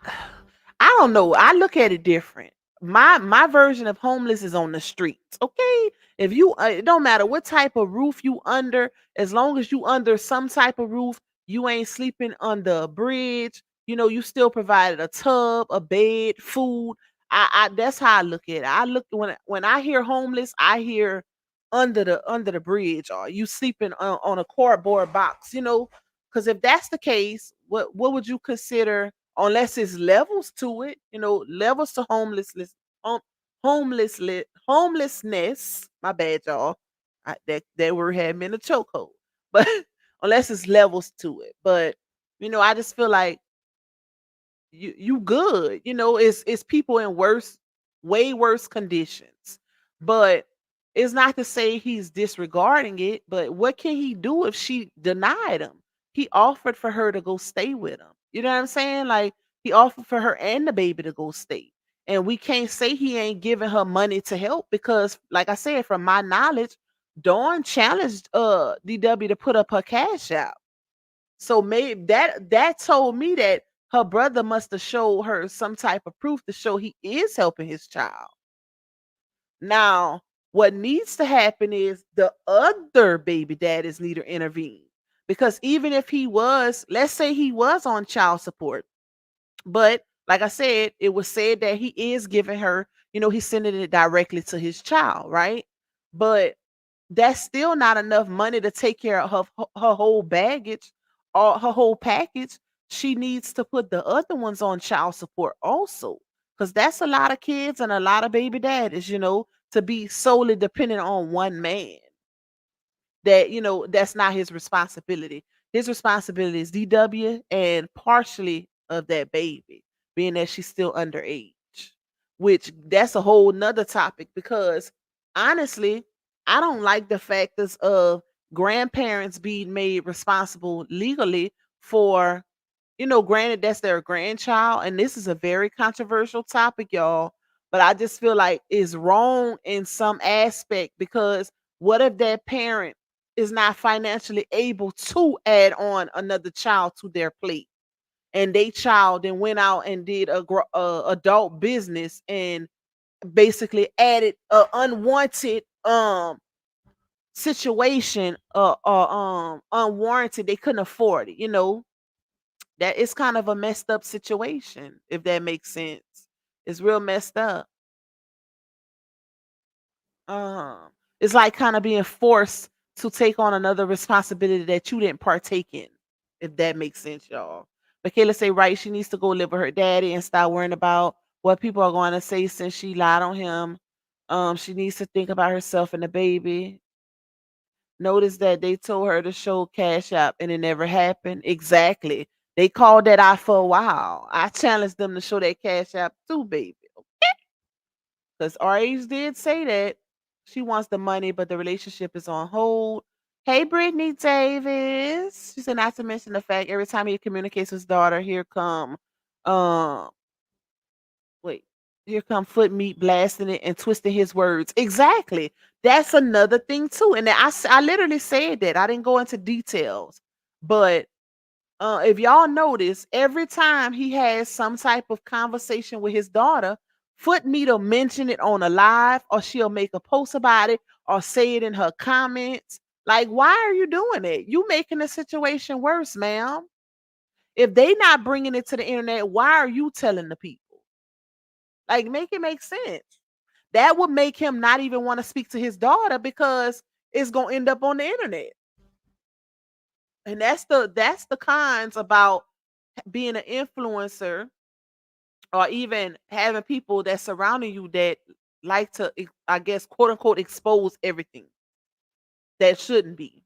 I don't know. I look at it different. My version of homeless is on the streets. Okay, if you it don't matter what type of roof you under, as long as you under some type of roof, you ain't sleeping under a bridge. You still provided a tub, a bed, food. I that's how I look at it. I look when I hear homeless, I hear under the bridge, or you sleeping on a cardboard box, because if that's the case, what would you consider, unless it's levels to it, levels to hom- homelessness. My bad, y'all. That word had me in a chokehold, but unless it's levels to it, but I just feel like you good. It's people in way worse conditions. But it's not to say he's disregarding it, but what can he do if she denied him? He offered for her to go stay with him. You know what I'm saying? Like, he offered for her and the baby to go stay. And we can't say he ain't giving her money to help, because like I said, from my knowledge, Dawn challenged DW to put up her cash out. So maybe that told me that her brother must have showed her some type of proof to show he is helping his child. Now, what needs to happen is the other baby daddies need to intervene. Because even if he was, let's say he was on child support, but like I said, it was said that he is giving her, he's sending it directly to his child, right? But that's still not enough money to take care of her whole baggage or her whole package. She needs to put the other ones on child support also, because that's a lot of kids and a lot of baby daddies, to be solely dependent on one man. That's not his responsibility. His responsibility is DW and partially of that baby, being that she's still underage, which that's a whole nother topic, because honestly, I don't like the factors of grandparents being made responsible legally for, granted that's their grandchild, and this is a very controversial topic, y'all. But I just feel like it's wrong in some aspect, because what if that parent is not financially able to add on another child to their plate, and they child then went out and did adult business and basically added a unwanted situation, unwarranted, they couldn't afford it, that is kind of a messed up situation, if that makes sense. It's real messed up. It's like kind of being forced to take on another responsibility that you didn't partake in, if that makes sense, y'all. But Kayla say, right, she needs to go live with her daddy and stop worrying about what people are going to say since she lied on him. She needs to think about herself and the baby. Notice that they told her to show Cash App and it never happened. Exactly. They called that out for a while. I challenged them to show that Cash App too, baby. Because RH did say that she wants the money, but the relationship is on hold. Hey, Brittany Davis. She said not to mention the fact every time he communicates with his daughter, um, wait, here come foot meat blasting it and twisting his words. Exactly. That's another thing too. And I literally said that. I didn't go into details, but if y'all notice, every time he has some type of conversation with his daughter, Foot Meat'll mention it on a live, or she'll make a post about it, or say it in her comments. Like, why are you doing it? You making the situation worse, ma'am. If they not bringing it to the internet, why are you telling the people? Like, make it make sense. That would make him not even want to speak to his daughter, because it's gonna end up on the internet. And that's the cons about being an influencer, or even having people that's surrounding you that like to, I guess, quote unquote, expose everything that shouldn't be.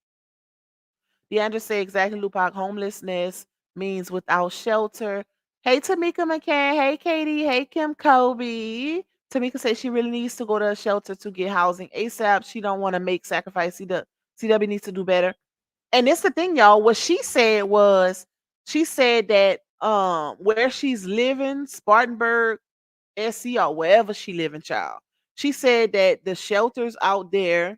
Deandra said exactly, Lupac, homelessness means without shelter. Hey, Tamika McCann. Hey, Katie. Hey, Kim Kobe. Tamika said she really needs to go to a shelter to get housing ASAP. She don't want to make sacrifice. CW needs to do better. And it's the thing, y'all. What she said was, she said that where she's living, Spartanburg, SC, or wherever she living, child. She said that the shelters out there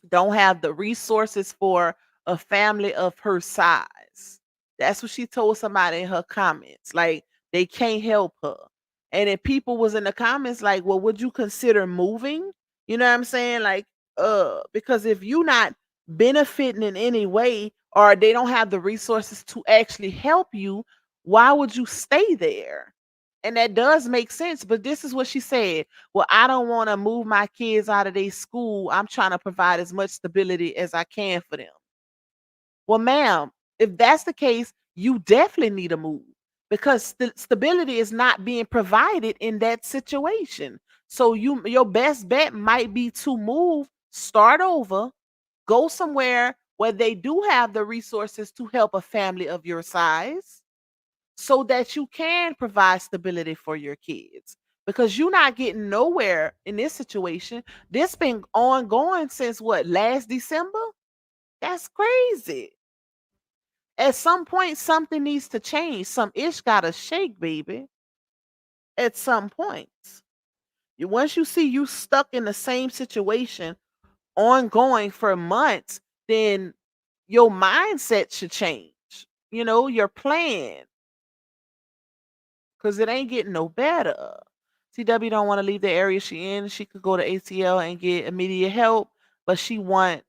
don't have the resources for a family of her size. That's what she told somebody in her comments. Like, they can't help her. And then people was in the comments like, well, would you consider moving? You know what I'm saying? Like, because if you not benefiting in any way, or they don't have the resources to actually help you, why would you stay there? And that does make sense. But this is what she said. Well, I don't want to move my kids out of their school. I'm trying to provide as much stability as I can for them. Well, ma'am, if that's the case, you definitely need a move because stability is not being provided in that situation. So your best bet might be to move, start over, go somewhere where they do have the resources to help a family of your size so that you can provide stability for your kids because you're not getting nowhere in this situation. This been ongoing since what, last December? That's crazy. At some point, something needs to change. Some ish gotta shake, baby. At some point. Once you see you stuck in the same situation ongoing for months, then your mindset should change. Your plan, because it ain't getting no better. CW don't want to leave the area she in. She could go to ATL and get immediate help, but she won't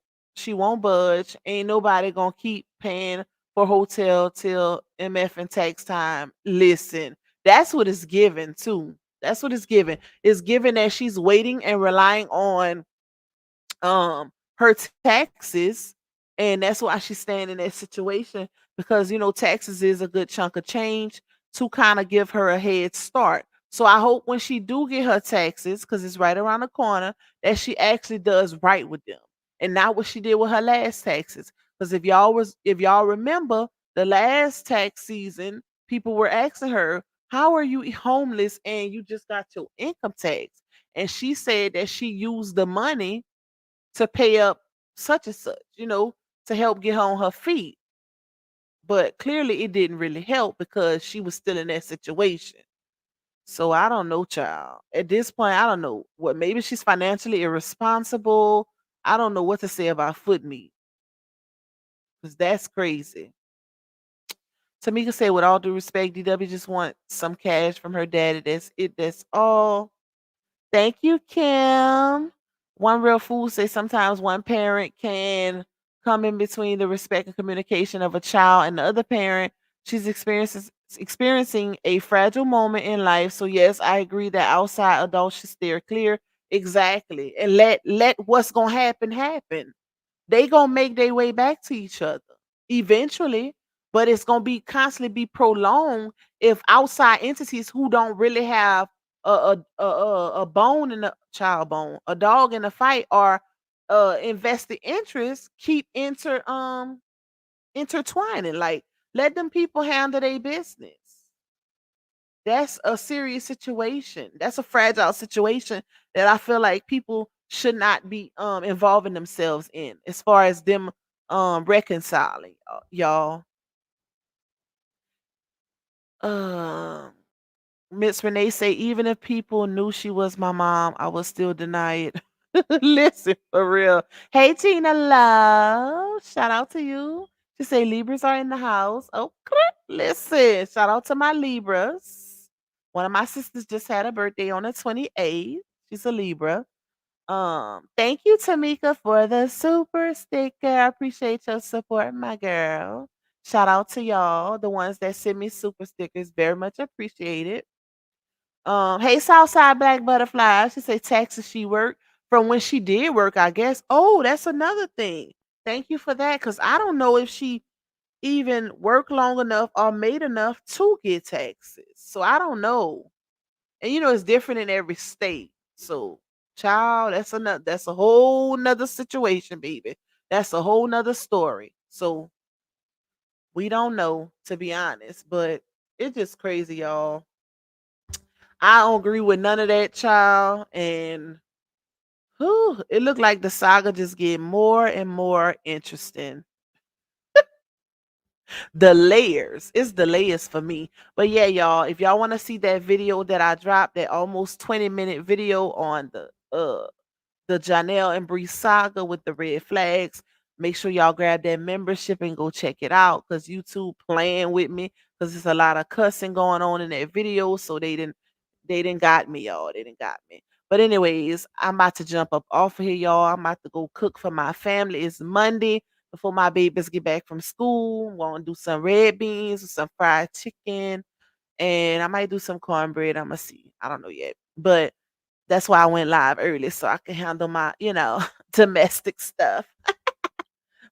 budge. Ain't nobody gonna keep paying for hotel till MF and tax time. Listen, that's what it's given too. That's what it's given. It's given that she's waiting and relying on her taxes, and that's why she's staying in that situation because taxes is a good chunk of change to kind of give her a head start. So I hope when she do get her taxes, because it's right around the corner, that she actually does right with them and not what she did with her last taxes. Because if y'all remember the last tax season, people were asking her, how are you homeless and you just got your income tax? And she said that she used the money to pay up such and such, to help get her on her feet. But clearly it didn't really help because she was still in that situation. So I don't know, child. At this point, I don't know. What, maybe she's financially irresponsible. I don't know what to say about foot meat because that's crazy. Tamika said, with all due respect, DW just want some cash from her daddy. That's it. That's all. Thank you, Kim. One real fool say sometimes one parent can come in between the respect and communication of a child and the other parent. She's experiencing a fragile moment in life. So yes, I agree that outside adults should steer clear. Exactly. And let what's gonna happen. They gonna make their way back to each other eventually, but it's gonna be constantly be prolonged if outside entities who don't really have a bone in the child bone, a dog in the fight, or invested interest keep intertwining. Like, let them people handle their business. That's a serious situation. That's a fragile situation that I feel like people should not be involving themselves in as far as them reconciling, y'all. Um Miss Renee say, even if people knew she was my mom, I would still deny it. Listen, for real. Hey Tina Love. Shout out to you. She say Libras are in the house. Okay. Listen. Shout out to my Libras. One of my sisters just had a birthday on the 28th. She's a Libra. Thank you, Tamika, for the super sticker. I appreciate your support, my girl. Shout out to y'all, the ones that send me super stickers. Very much appreciated. Hey, Southside Black Butterfly. She say Texas she worked from when she did work, I guess. Oh, that's another thing. Thank you for that. Cause I don't know if she even worked long enough or made enough to get taxes. So I don't know. And it's different in every state. So, child, that's a whole nother situation, baby. That's a whole nother story. So we don't know, to be honest, but it's just crazy, y'all. I don't agree with none of that, child. And whew, it looked like the saga just get more and more interesting. The layers. It's the layers for me. But yeah, y'all, if y'all want to see that video that I dropped, that almost 20-minute video on the Janelle and Bree saga with the red flags. Make sure y'all grab that membership and go check it out because YouTube playing with me because there's a lot of cussing going on in that video. So they didn't got me, y'all. They didn't got me. But anyways, I'm about to jump up off of here, y'all. I'm about to go cook for my family. It's Monday before my babies get back from school. I'm gonna do some red beans with some fried chicken and I might do some cornbread. I'm gonna see. I don't know yet, but that's why I went live early so I can handle my, domestic stuff.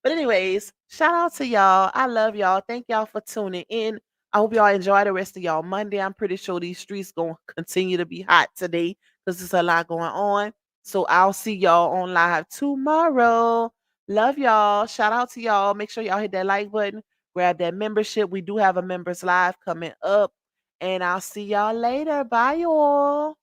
But anyways, shout out to y'all. I love y'all. Thank y'all for tuning in. I hope y'all enjoy the rest of y'all Monday. I'm pretty sure these streets gonna continue to be hot today because there's a lot going on. So I'll see y'all on live tomorrow. Love y'all. Shout out to y'all. Make sure y'all hit that like button. Grab that membership. We do have a members live coming up. And I'll see y'all later. Bye, y'all.